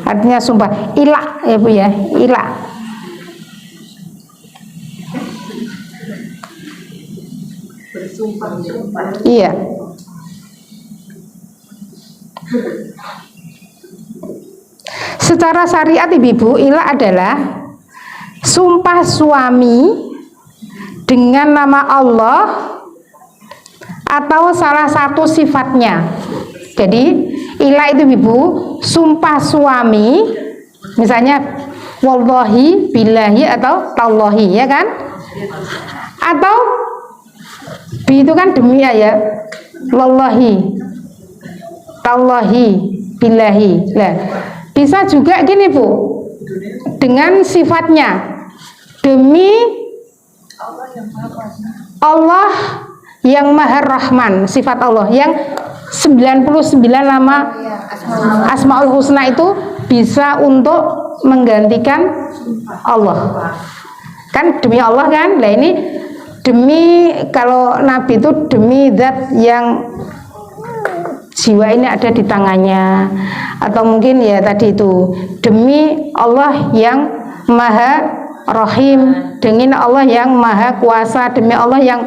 artinya sumpah. Ila ya Bu ya, ila. Iya. Secara syariat ibu-ibu, ila adalah sumpah suami dengan nama Allah atau salah satu sifatnya. Jadi ila itu ibu, sumpah suami, misalnya wallahi, billahi atau tallahi, ya kan? Atau bi itu kan demi ya, wallahi, tallahi, billahi. Lah, bisa juga gini Bu, dengan sifatnya, demi Allah yang Maha Rahman, sifat Allah yang 99 nama Asmaul Husna itu bisa untuk menggantikan Allah. Kan demi Allah kan? Lah ini demi, kalau Nabi itu demi zat yang jiwa ini ada di tangannya, atau mungkin ya tadi itu demi Allah yang Maha Rahim, dengan Allah yang Maha Kuasa, demi Allah yang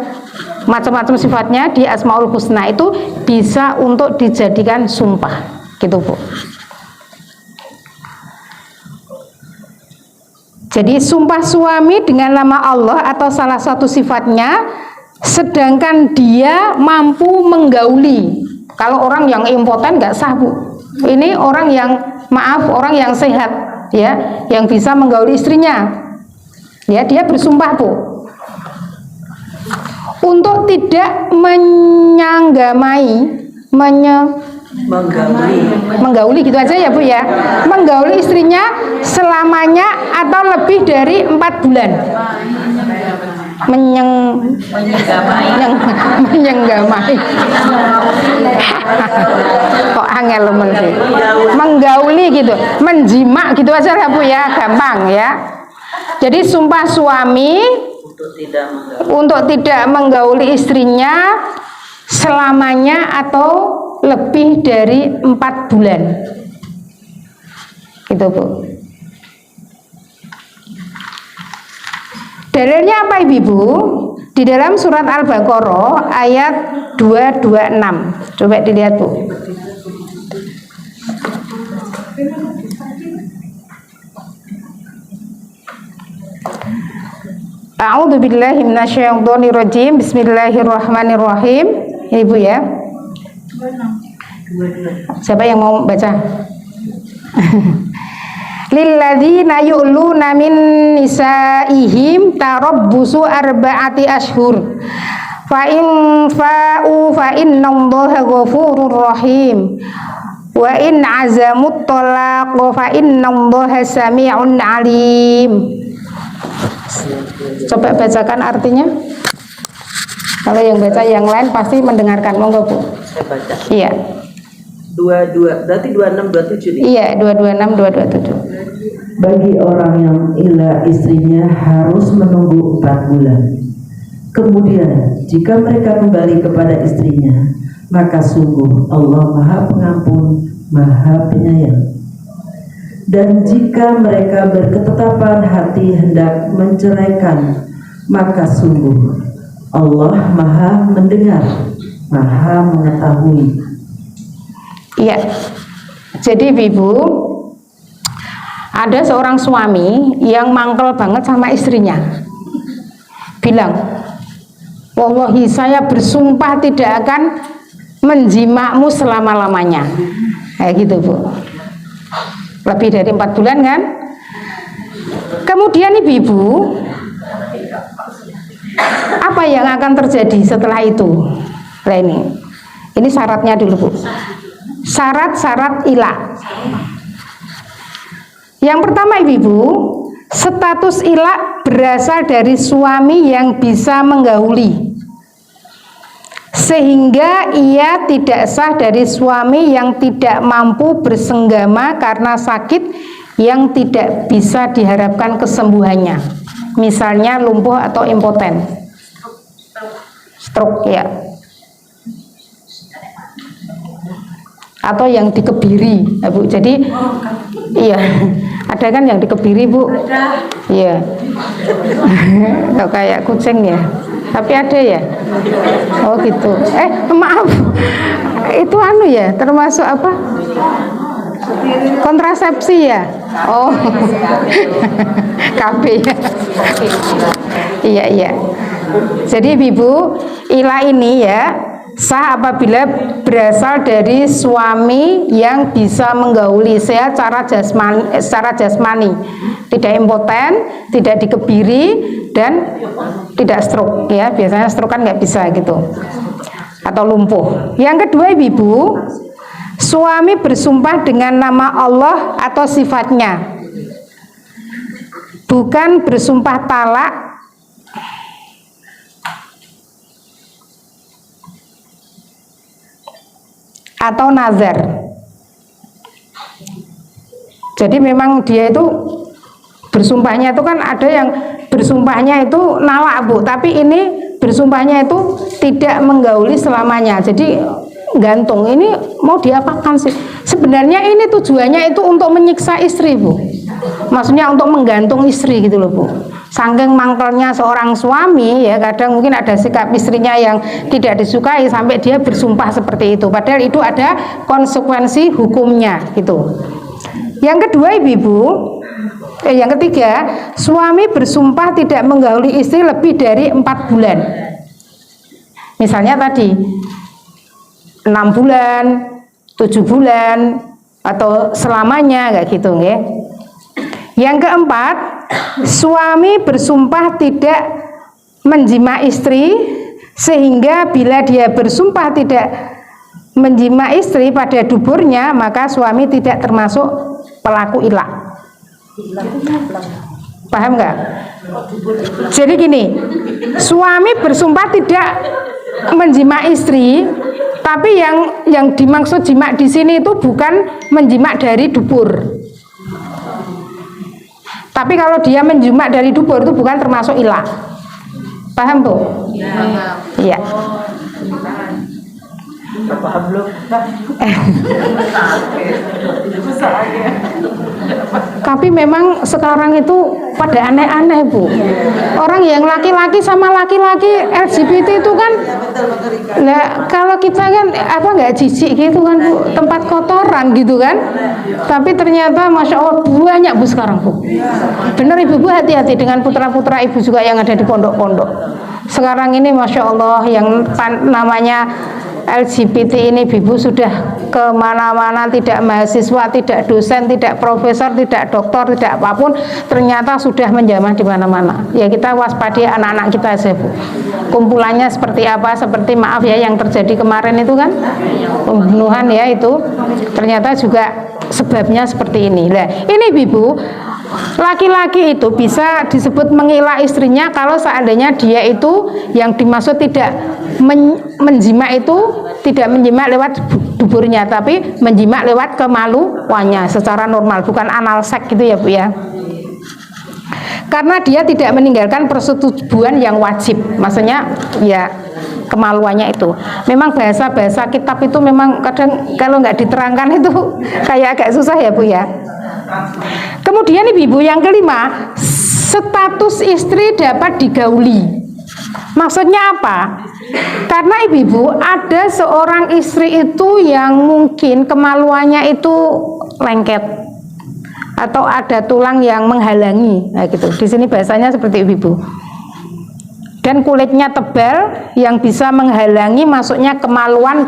macam-macam sifatnya di Asmaul Husna itu bisa untuk dijadikan sumpah, gitu Bu. Jadi sumpah suami dengan nama Allah atau salah satu sifatnya, sedangkan dia mampu menggauli. Kalau orang yang impoten nggak sah Bu. Ini orang yang orang yang sehat ya, yang bisa menggauli istrinya. Ya, dia bersumpah Bu, untuk tidak menggauli gitu aja ya Bu ya, menggauli istrinya selamanya atau lebih dari 4 bulan. Menyenggamai kok angel lemen sih, menggauli gitu, menjimak gitu aja ya Bu ya, gampang ya. Jadi sumpah suami untuk tidak menggauli istrinya selamanya atau lebih dari 4 bulan, gitu Bu. Dalilnya apa Ibu? Di dalam surat Al-Baqarah ayat 226. Coba dilihat Bu. A'udzubillahi minasyaitonirrajim. Bismillahirrahmanirrahim. Ini Bu ya. Siapa yang mau baca? Lilladzina yu'luna min nisaihim tarabbusu arba'ati ashhur. Fa in fa'u fa innallaha ghafurur rahim. Wa in azamut talaq fa innallaha sami'un alim. Coba bacakan artinya. Kalau yang baca yang lain pasti mendengarkan. Monggo Bu. Saya baca. Iya. 22 berarti 26 27 nih. Iya, 226 227. Bagi orang yang ila istrinya harus menunggu 4 bulan. Kemudian jika mereka kembali kepada istrinya, maka sungguh Allah Maha Pengampun, Maha Penyayang. Dan jika mereka berketetapan hati hendak menceraikan, maka sungguh Allah Maha Mendengar, Maha Mengetahui. Iya. Jadi Ibu, ada seorang suami yang mangkel banget sama istrinya. Bilang, wallahi saya bersumpah tidak akan menjimakmu selama-lamanya. Kayak gitu Bu. Lebih dari 4 bulan kan? Kemudian Ibu, apa yang akan terjadi setelah itu? Nah ini syaratnya dulu Bu. Syarat-syarat ilah. Yang pertama Ibu, status ilah berasal dari suami yang bisa menggauli, sehingga ia tidak sah dari suami yang tidak mampu bersenggama karena sakit yang tidak bisa diharapkan kesembuhannya, misalnya lumpuh atau impoten, stroke ya, atau yang dikebiri, Bu. Jadi iya, ada kan yang dikebiri Bu? Iya. Kok kayak kucing ya? Tapi ada ya? Oh gitu. Maaf, itu anu ya, termasuk apa? Kontrasepsi ya? Oh, KB ya? Iya. Jadi Ibu, ilah ini ya sah apabila berasal dari suami yang bisa menggauli secara jasmani, tidak impoten, tidak dikebiri, dan tidak stroke ya. Biasanya stroke kan nggak bisa gitu, atau lumpuh. Yang kedua Ibu, suami bersumpah dengan nama Allah atau sifatnya, bukan bersumpah talak atau nazar. Jadi memang dia itu bersumpahnya itu kan ada yang bersumpahnya itu nalak Bu, tapi ini bersumpahnya itu tidak menggauli selamanya. Jadi gantung, ini mau diapakan sih? Sebenarnya ini tujuannya itu untuk menyiksa istri Bu, maksudnya untuk menggantung istri gitu loh Bu. Saking mangkelnya seorang suami ya, kadang mungkin ada sikap istrinya yang tidak disukai sampai dia bersumpah seperti itu, padahal itu ada konsekuensi hukumnya gitu. Yang kedua Ibu, yang ketiga, suami bersumpah tidak menggauli istri lebih dari 4 bulan. Misalnya tadi 6 bulan, 7 bulan, atau selamanya kayak gitu ya. Yang keempat, suami bersumpah tidak menjima istri, sehingga bila dia bersumpah tidak menjima istri pada duburnya, maka suami tidak termasuk pelaku ilah. Paham nggak? Jadi gini, suami bersumpah tidak menjima istri, tapi yang dimaksud jima di sini itu bukan menjima dari dubur. Tapi kalau dia menjima dari dubur itu bukan termasuk ilah. Paham Bu? Iya. Paham belum? Tapi memang sekarang itu pada aneh-aneh Bu. Orang yang laki-laki sama laki-laki LGBT itu kan, nah kalau kita kan apa nggak jijik gitu kan Bu, tempat kotoran gitu kan. Tapi ternyata Masya Allah banyak Bu sekarang Bu. Bener Ibu, hati-hati dengan putra-putra Ibu juga yang ada di pondok-pondok. Sekarang ini Masya Allah yang namanya LGBT ini Ibu sudah kemana-mana, tidak mahasiswa, tidak dosen, tidak profesor, tidak doktor, tidak apapun, ternyata sudah menjamah di mana-mana. Ya kita waspadai anak-anak kita aja Bu. Kumpulannya seperti apa, seperti maaf ya yang terjadi kemarin itu kan pembunuhan ya, itu ternyata juga sebabnya seperti ini. Nah ini Ibu, laki-laki itu bisa disebut mengilah istrinya kalau seandainya dia itu yang dimaksud tidak menjima itu tidak menjima lewat duburnya, tapi menjima lewat kemaluannya secara normal, bukan anal seks gitu ya Bu ya. Karena dia tidak meninggalkan persetubuhan yang wajib, maksudnya ya kemaluannya itu. Memang bahasa-bahasa kitab itu memang kadang kalau nggak diterangkan itu kayak agak susah ya Bu ya. Kemudian Ibu yang kelima, status istri dapat digauli. Maksudnya apa? Karena Ibu ada seorang istri itu yang mungkin kemaluannya itu lengket atau ada tulang yang menghalangi, nah gitu. Di sini bahasanya seperti Ibu. Dan kulitnya tebal yang bisa menghalangi masuknya kemaluan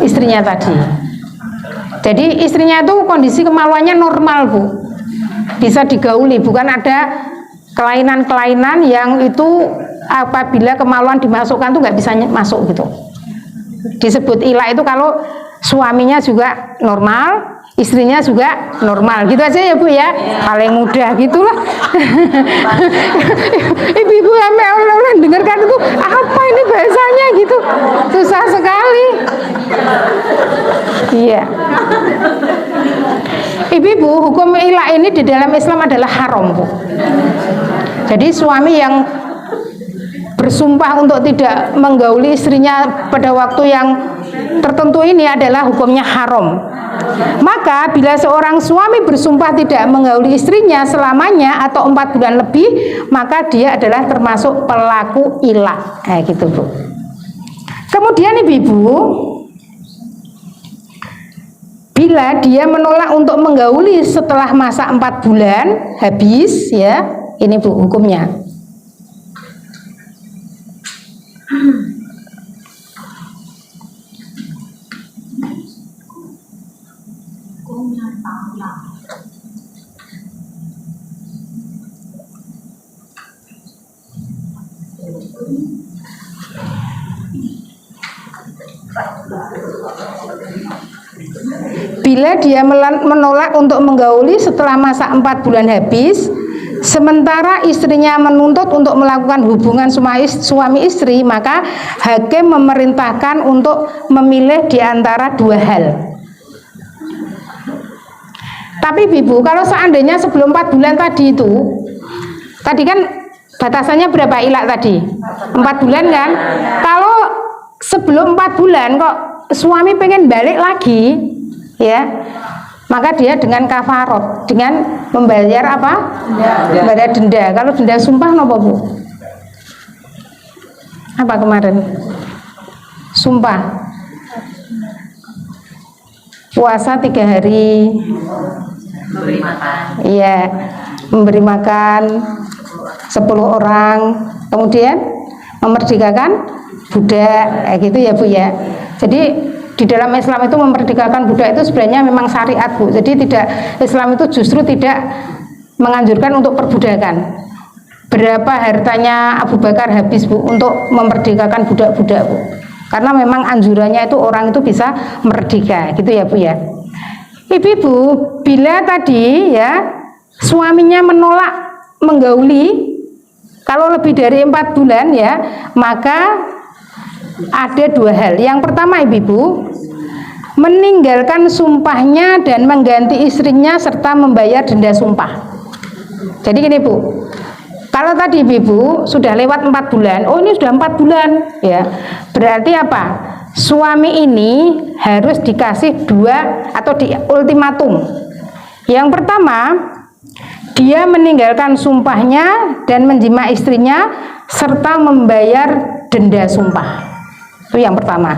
istrinya tadi. Jadi istrinya itu kondisi kemaluannya normal Bu, bisa digauli, bukan ada kelainan-kelainan yang itu apabila kemaluan dimasukkan tuh nggak bisa masuk gitu. Disebut ila itu kalau suaminya juga normal, istrinya juga normal, gitu aja ya Bu ya. Paling mudah gitulah. Ibu-ibu orang dengarkan itu apa ini bahasanya gitu, susah sekali. Iya. Ibu-ibu, hukum ila ini di dalam Islam adalah haram Bu. Jadi suami yang bersumpah untuk tidak menggauli istrinya pada waktu yang tertentu ini adalah hukumnya haram. Maka bila seorang suami bersumpah tidak menggauli istrinya selamanya atau 4 bulan lebih, maka dia adalah termasuk pelaku ila. Gitu Bu. Kemudian ibu-ibu, bila dia menolak untuk menggauli setelah masa 4 bulan habis, ya ini Bu hukumnya. Bila dia menolak untuk menggauli setelah masa 4 bulan habis, sementara istrinya menuntut untuk melakukan hubungan suami istri, maka hakim memerintahkan untuk memilih di antara 2 hal. Tapi Ibu, kalau seandainya sebelum 4 bulan tadi itu, tadi kan batasannya berapa ilak tadi? 4 bulan kan? Kalau sebelum 4 bulan kok suami pengen balik lagi, ya, maka dia dengan kafarot, dengan membayar apa? Membayar denda. Kalau denda sumpah nopo Bu? Apa kemarin? Sumpah. Puasa 3 hari. Memberi makan. Iya, memberi makan 10 orang. Kemudian memerdekakan budak, gitu ya Bu ya. Jadi di dalam Islam itu memerdekakan budak itu sebenarnya memang syariat Bu. Jadi Islam itu justru tidak menganjurkan untuk perbudakan. Berapa hartanya Abu Bakar habis Bu untuk memerdekakan budak-budak Bu. Karena memang anjurannya itu orang itu bisa merdeka, gitu ya Bu ya. Ibu-ibu, bila tadi ya suaminya menolak menggauli kalau lebih dari 4 bulan ya, maka ada 2 hal. Yang pertama ibu-ibu, meninggalkan sumpahnya dan mengganti istrinya serta membayar denda sumpah. Jadi gini Bu, kalau tadi ibu-ibu sudah lewat 4 bulan, oh ini sudah 4 bulan ya, berarti apa? Suami ini harus dikasih 2 atau di ultimatum. Yang pertama, dia meninggalkan sumpahnya dan menjima istrinya serta membayar denda sumpah. Itu yang pertama.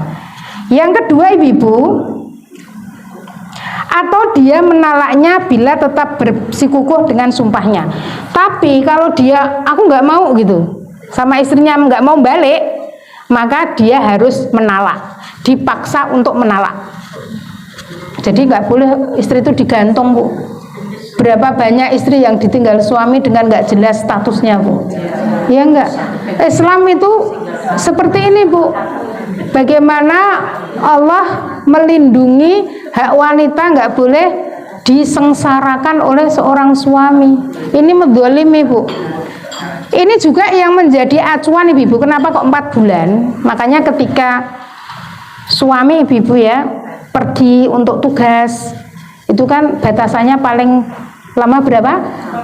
Yang kedua ibu-ibu, atau dia menalaknya bila tetap bersikukuh dengan sumpahnya. Tapi kalau dia aku nggak mau gitu sama istrinya, nggak mau balik, maka dia harus menalak, dipaksa untuk menalak. Jadi nggak boleh istri itu digantung Bu. Berapa banyak istri yang ditinggal suami dengan nggak jelas statusnya Bu? Ya enggak. Islam itu seperti ini Bu. Bagaimana Allah melindungi hak wanita, nggak boleh disengsarakan oleh seorang suami. Ini menzalimi Bu. Ini juga yang menjadi acuan ibu-ibu. Kenapa kok 4 bulan? Makanya ketika suami ibu-ibu ya pergi untuk tugas, itu kan batasannya paling lama berapa?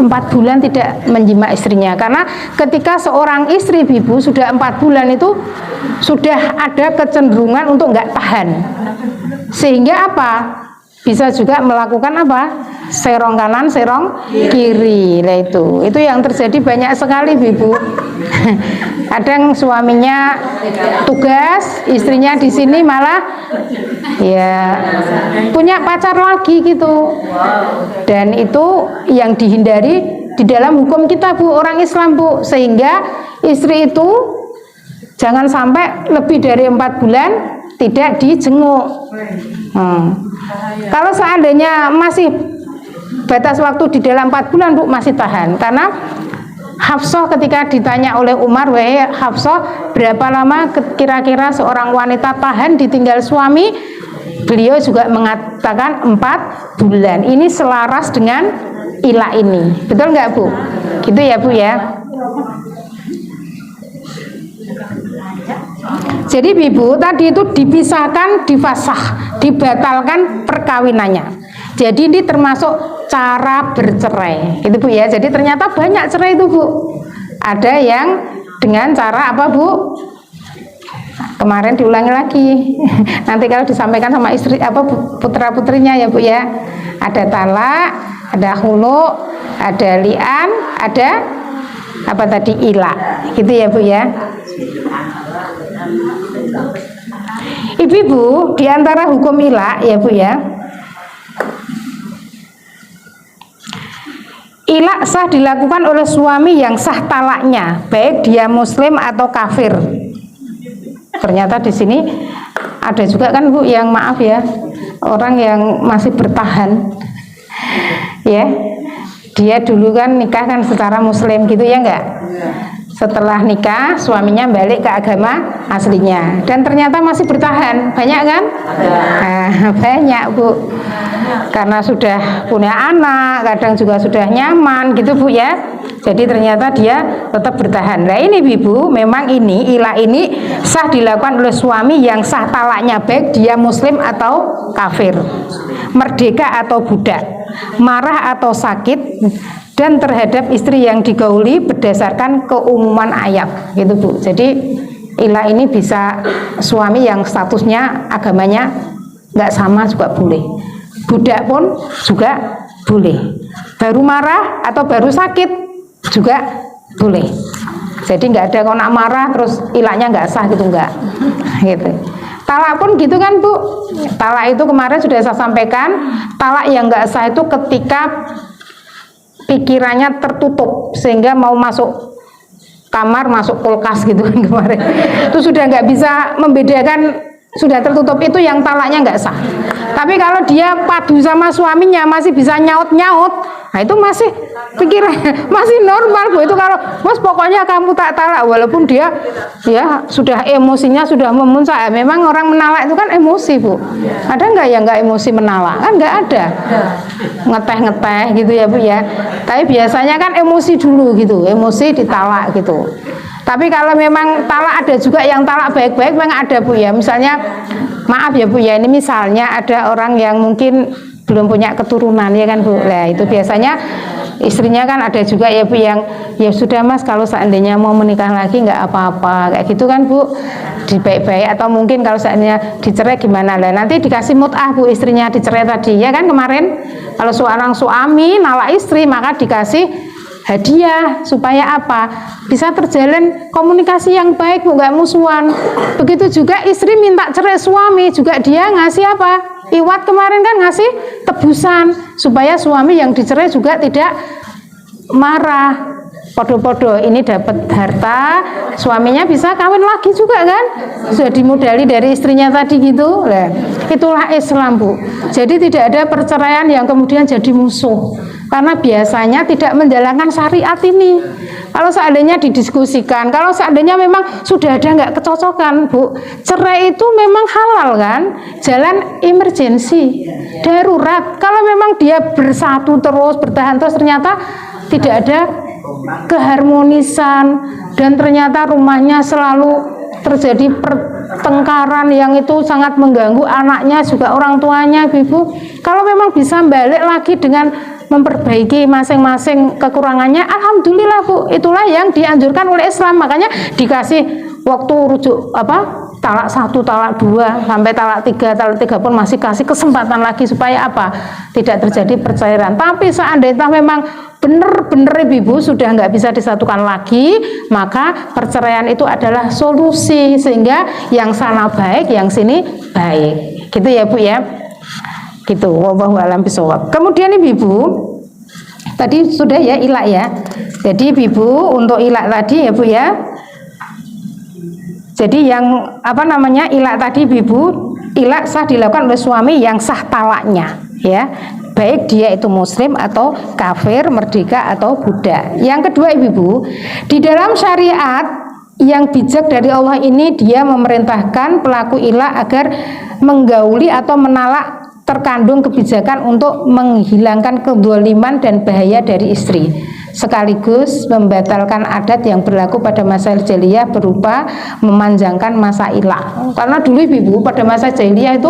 4 bulan tidak menjima istrinya. Karena ketika seorang istri ibu sudah 4 bulan itu sudah ada kecenderungan untuk nggak tahan, sehingga apa? Bisa juga melakukan apa? Serong kanan, serong kiri. Nah itu yang terjadi banyak sekali ibu. Kadang suaminya tugas, istrinya di sini malah ya punya pacar lagi gitu. Dan itu yang dihindari di dalam hukum kita Bu, orang Islam Bu. Sehingga istri itu jangan sampai lebih dari 4 bulan tidak dijenguk. Kalau seandainya masih batas waktu di dalam 4 bulan Bu masih tahan, karena Hafsah ketika ditanya oleh Umar, wahai Hafsah, berapa lama kira-kira seorang wanita tahan ditinggal suami? Beliau juga mengatakan 4 bulan. Ini selaras dengan ilah ini. Betul nggak Bu? Gitu ya Bu ya. Jadi Ibu tadi itu dipisahkan, difasah, dibatalkan perkawinannya. Jadi ini termasuk cara bercerai, gitu Bu ya. Jadi ternyata banyak cerai itu Bu. Ada yang dengan cara apa Bu? Kemarin diulangi lagi. Nanti kalau disampaikan sama istri apa putra putrinya ya Bu ya. Ada talak, ada hulu, ada li'an, ada apa tadi ila, gitu ya Bu ya. Ibu-ibu, di antara hukum ila ya Bu ya, ila sah dilakukan oleh suami yang sah talaknya, baik dia muslim atau kafir. Ternyata di sini ada juga kan Bu yang maaf ya, orang yang masih bertahan ya, dia dulu kan nikah kan secara muslim gitu ya enggak? Setelah nikah suaminya balik ke agama aslinya dan ternyata masih bertahan, banyak kan? Banyak Bu, karena sudah punya anak, kadang juga sudah nyaman gitu Bu ya. Jadi ternyata dia tetap bertahan. Nah ini Ibu, memang ini ilah ini sah dilakukan oleh suami yang sah talaknya, baik dia muslim atau kafir, merdeka atau budak, marah atau sakit, dan terhadap istri yang digauli berdasarkan keumuman ayat, gitu Bu. Jadi ilah ini bisa suami yang statusnya agamanya nggak sama juga boleh, budak pun juga boleh, baru marah atau baru sakit juga boleh. Jadi nggak ada kalau nak marah terus ilahnya nggak sah gitu, nggak gitu. Talak pun gitu kan Bu. Talak itu kemarin sudah saya sampaikan, talak yang nggak sah itu ketika pikirannya tertutup sehingga mau masuk kamar, masuk kulkas gitu kan kemarin. Itu sudah nggak bisa membedakan, sudah tertutup, itu yang talaknya nggak sah. Tapi kalau dia padu sama suaminya masih bisa nyaut-nyaut, nah itu masih pikirannya masih normal Bu. Itu kalau Mas pokoknya kamu tak talak, walaupun dia ya sudah emosinya sudah memuncak. Memang orang menalak itu kan emosi Bu. Ada nggak yang nggak emosi menalak? Kan nggak ada. Ngeteh-ngeteh gitu ya Bu ya. Tapi biasanya kan emosi dulu gitu, emosi ditalak gitu. Tapi kalau memang talak ada juga yang talak baik-baik, memang ada Bu ya. Misalnya maaf ya Bu ya, ini misalnya ada orang yang mungkin belum punya keturunan ya kan Bu. Nah itu biasanya istrinya kan ada juga ya Bu yang ya sudah Mas kalau seandainya mau menikah lagi nggak apa-apa kayak gitu kan Bu, dibaik-baik. Atau mungkin kalau seandainya dicerai gimana lah, nanti dikasih mut'ah Bu istrinya dicerai tadi ya kan kemarin. Kalau seorang suami nalak istri maka dikasih hadiah supaya apa? Bisa terjalin komunikasi yang baik Bu, nggak musuhan. Begitu juga istri minta cerai suami juga dia ngasih apa? Iwat kemarin kan ngasih tebusan supaya suami yang dicerai juga tidak marah. Podo-podo ini dapat harta, suaminya bisa kawin lagi juga kan? Sudah dimodali dari istrinya tadi gitu. Nah, itulah Islam Bu. Jadi tidak ada perceraian yang kemudian jadi musuh. Karena biasanya tidak menjalankan syariat ini. Kalau seandainya didiskusikan, kalau seandainya memang sudah ada nggak kecocokan Bu, cerai itu memang halal kan? Jalan emergensi, darurat. Kalau memang dia bersatu terus, bertahan terus, ternyata tidak ada keharmonisan dan ternyata rumahnya selalu terjadi pertengkaran yang itu sangat mengganggu anaknya juga orang tuanya Ibu. Kalau memang bisa balik lagi dengan memperbaiki masing-masing kekurangannya, alhamdulillah Bu, itulah yang dianjurkan oleh Islam. Makanya dikasih waktu rujuk apa? Talak 1, talak 2, sampai talak 3, talak 3 pun masih kasih kesempatan lagi supaya apa? Tidak terjadi perceraian. Tapi seandainya memang benar-benar Ibu sudah nggak bisa disatukan lagi, maka perceraian itu adalah solusi sehingga yang sana baik, yang sini baik. Gitu ya Bu ya. Gitu, wallahu a'lam bishawab. Kemudian Ibu, tadi sudah ya ilak ya. Jadi Ibu untuk ilak tadi ya Bu ya. Jadi yang apa namanya ilak tadi Ibu, ilak sah dilakukan oleh suami yang sah talaknya ya. baik dia itu muslim atau kafir, merdeka atau budak. Yang kedua ibu-ibu, di dalam syariat yang bijak dari Allah ini, dia memerintahkan pelaku ilah agar menggauli atau menalak, terkandung kebijakan untuk menghilangkan kezaliman dan bahaya dari istri, sekaligus membatalkan adat yang berlaku pada masa jahiliyah berupa memanjangkan masa ilah. Karena dulu ibu pada masa jahiliyah itu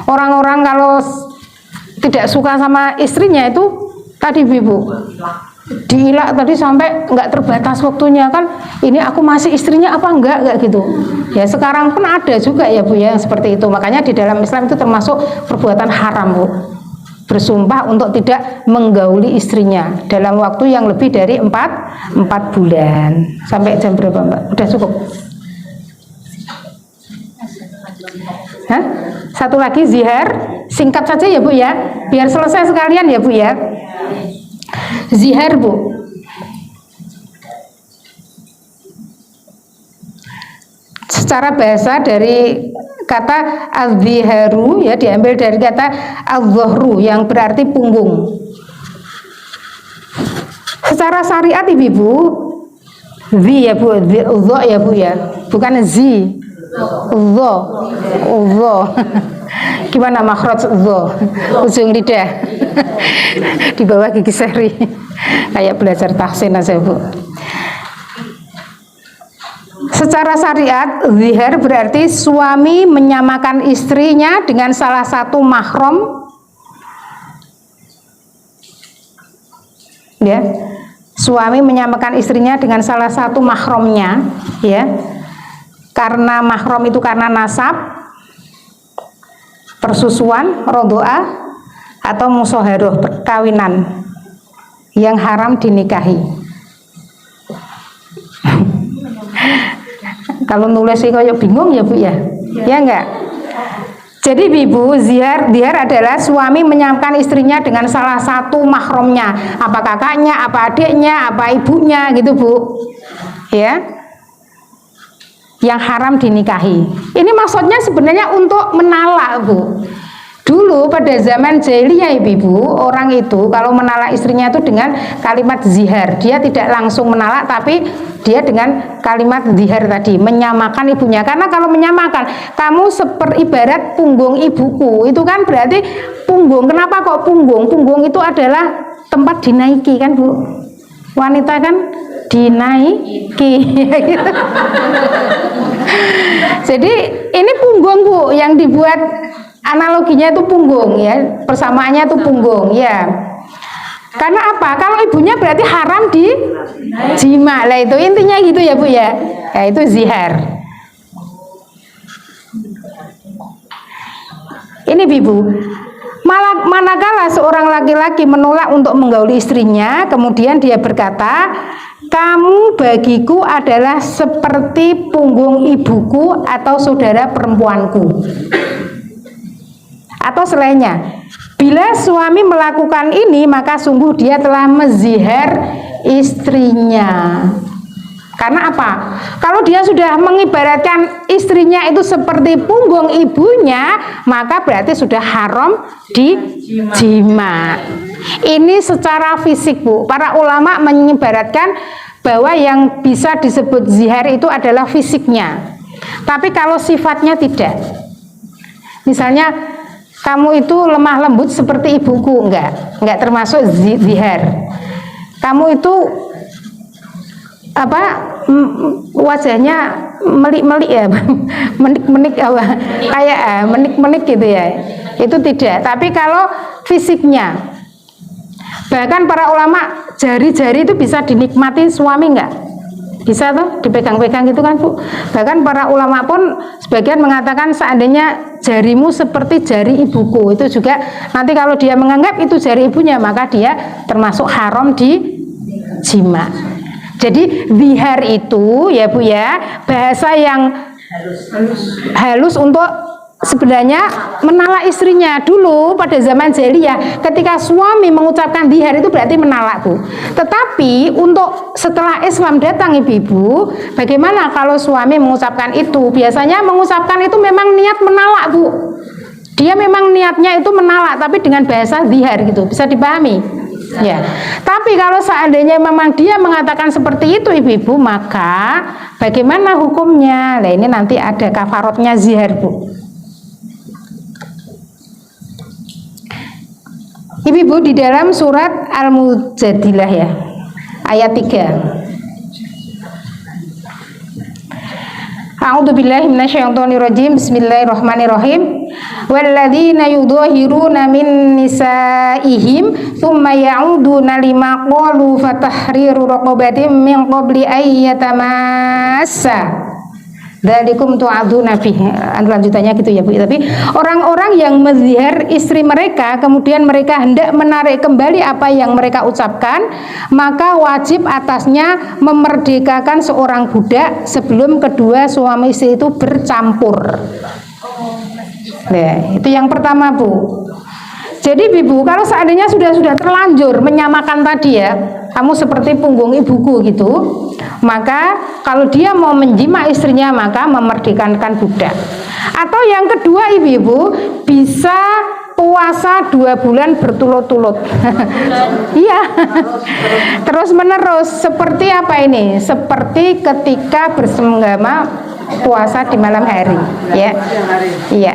orang-orang kalau tidak suka sama istrinya itu tadi ibu diilak tadi sampai nggak terbatas waktunya kan, ini aku masih istrinya apa enggak gitu ya. Sekarang pun ada juga ya Bu ya seperti itu. Makanya di dalam Islam itu termasuk perbuatan haram Bu, bersumpah untuk tidak menggauli istrinya dalam waktu yang lebih dari 4 bulan. Sampai jam berapa Mbak? Udah cukup? Hah? Satu lagi zihar, singkat saja ya Bu ya, biar selesai sekalian ya Bu ya. Zihar Bu, secara bahasa dari kata az-ziharu ya, diambil dari kata az-zuhru yang berarti punggung. Secara syariat ibu, zi ya Bu, zo ya Bu ya, bukan zi, zo, zo. Gimana makhraj zo? Ujung lidah di bawah gigi seri, kayak belajar tahsin aja Bu. Secara syariat, zihar berarti suami menyamakan istrinya dengan salah satu mahram ya. Suami menyamakan istrinya dengan salah satu mahramnya ya. Karena mahram itu karena nasab, persusuan, rodoah, atau musoharoh, perkawinan yang haram dinikahi. Kalau nulis sih kayak bingung ya Bu ya, ya enggak? Jadi ibu, zihar adalah suami menyamakan istrinya dengan salah satu mahramnya, apa kakaknya, apa adiknya, apa ibunya gitu Bu ya, yang haram dinikahi. Ini maksudnya sebenarnya untuk menalak Bu. Dulu pada zaman jahiliyah ibu, orang itu kalau menalak istrinya itu dengan kalimat zihar. Dia tidak langsung menalak, tapi dia dengan kalimat zihar tadi, menyamakan ibunya. Karena kalau menyamakan, kamu ibarat punggung ibuku, itu kan berarti punggung. Kenapa kok punggung? Punggung itu adalah tempat dinaiki kan Bu. Wanita kan dinaiki. Jadi ini punggung Bu, yang dibuat analoginya itu punggung ya, persamaannya itu punggung ya. Karena apa? Kalau ibunya berarti haram di jima lah, itu intinya gitu ya Bu ya. Ya itu zihar. Ini ibu, manakala seorang laki-laki menolak untuk menggauli istrinya, kemudian dia berkata, kamu bagiku adalah seperti punggung ibuku atau saudara perempuanku, atau selainnya. Bila suami melakukan ini, maka sungguh dia telah menzihar istrinya. Karena apa? Kalau dia sudah mengibaratkan istrinya itu seperti punggung ibunya, maka berarti sudah haram di jima. Ini secara fisik Bu. Para ulama mengibaratkan bahwa yang bisa disebut zihar itu adalah fisiknya. Tapi kalau sifatnya tidak. Misalnya kamu itu lemah lembut seperti ibuku, enggak termasuk zihar. Kamu itu wajahnya melik-melik ya, menik-menik kayak menik-menik gitu ya, itu tidak. Tapi kalau fisiknya, bahkan para ulama jari-jari itu bisa dinikmati suami enggak? Bisa tuh dipegang-pegang gitu kan Bu. Bahkan para ulama pun sebagian mengatakan seandainya jarimu seperti jari ibuku, itu juga nanti kalau dia menganggap itu jari ibunya, maka dia termasuk haram di jima. Jadi zihar itu ya Bu ya, bahasa yang halus untuk sebenarnya menalak istrinya. Dulu pada zaman jahiliyah, ketika suami mengucapkan zihar itu berarti menalak Bu. Tetapi untuk setelah Islam datang ibu-ibu, bagaimana kalau suami mengucapkan itu? Biasanya mengucapkan itu memang niat menalak Bu. Dia memang niatnya itu menalak, tapi dengan bahasa zihar gitu, bisa dipahami? Ya. Tapi kalau seandainya memang dia mengatakan seperti itu ibu-ibu, maka bagaimana hukumnya? Nah ini nanti ada kafarotnya zihar, Bu. Ibu-ibu di dalam surat Al-Mujadilah ya, ayat 3. A'udzubillahi minasyaitonirrajim. Bismillahirrahmanirrahim. Walladzina yudhahiruna min nisaihim tsumma ya'uduna lima qalu fatahriru raqabatin min qabli ay yatamassa. Dzalikum tu'adzuna fihi. Lanjutannya gitu ya Bu. Tapi orang-orang yang menzihar istri mereka kemudian mereka hendak menarik kembali apa yang mereka ucapkan, maka wajib atasnya memerdekakan seorang budak sebelum kedua suami istri itu bercampur. Nah, itu yang pertama Bu. Jadi Ibu, kalau seandainya sudah terlanjur menyamakan tadi ya, kamu seperti punggung ibuku gitu, maka kalau dia mau menjima istrinya maka memerdekakan budak. Atau yang kedua ibu-ibu, bisa puasa 2 bulan berturut-turut. Iya. Terus menerus. Seperti apa ini? Seperti ketika bersenggama puasa di malam hari, ya. Iya.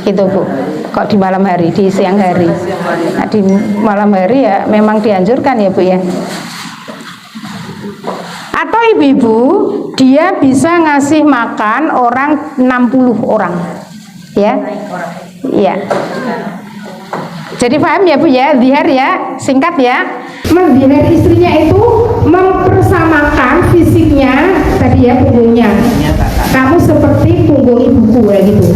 Gitu Bu. Kok di malam hari, di siang hari. Nah, di malam hari ya memang dianjurkan ya Bu ya. Atau ibu-ibu, dia bisa ngasih makan orang 60 orang. Ya. Iya. Jadi paham ya Bu ya, zihar ya, singkat ya. Menzihar istrinya itu mempersamakan fisiknya tadi ya, punggungnya. Kamu seperti punggung ibuku ya gitu.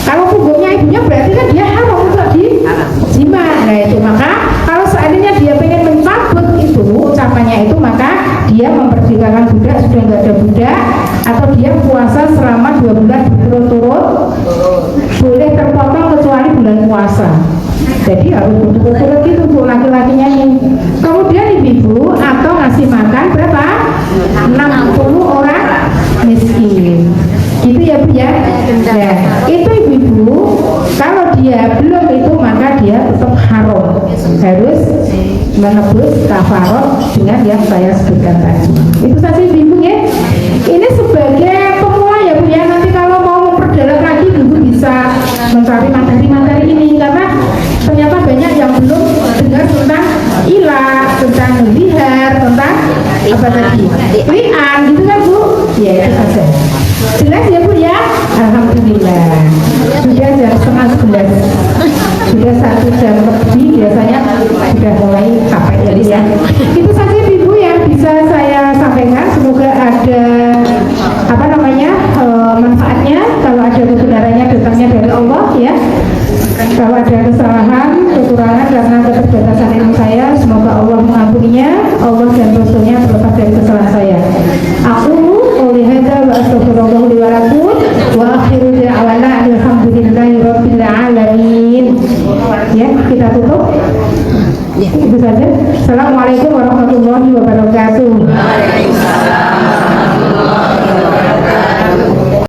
Kalau punggungnya ibunya berarti kan dia haram untuk dijima. Nah itu, maka kalau seandainya dia pengen mencabut itu ucapannya itu, maka dia memerdekakan budak, sudah nggak ada budak, atau dia puasa selama 2 bulan berturut-turut, boleh terpotong kecuali bulan puasa. Jadi harus berturut-turut gitu Bu laki-lakinya ini. Kemudian ibu atau ngasih makan berapa? 60 orang miskin. Gitu ya Bu ya. Ya, itu ibu-ibu kalau dia belum itu maka dia tetap harus menebus kafarot dengan yang saya sebutkan tadi. Itu saja ibu ya. Ini sebagai pemula ya Bu ya. Nanti kalau mau memperdalam lagi ibu bisa mencari materi-materi ini, karena ternyata banyak yang belum dengar tentang ilah, tentang zihar, tentang apa tadi? Li'an gitu kan Bu? Ya itu saja. Jelas ya Bu ya? Alhamdulillah. Sudah jam 10:30. Sudah 1 jam lebih, biasanya sudah mulai capek ya. Itu saja Ibu yang bisa saya sampaikan. Semoga ada manfaatnya. Kalau ada kebenarannya datangnya dari Allah ya. Kalau ada kesalahan, kekurangan karena keterbatasan ilmu saya, semoga Allah mengampuninya. Allah dan Rasulnya terlepas dari kesalahan saya. Aku qouli hadza wa astaghfirullah li wa lakum wa akhiru da'wana alhamdulillahirabbil alamin. Ya, kita tutup. Itu saja. Assalamualaikum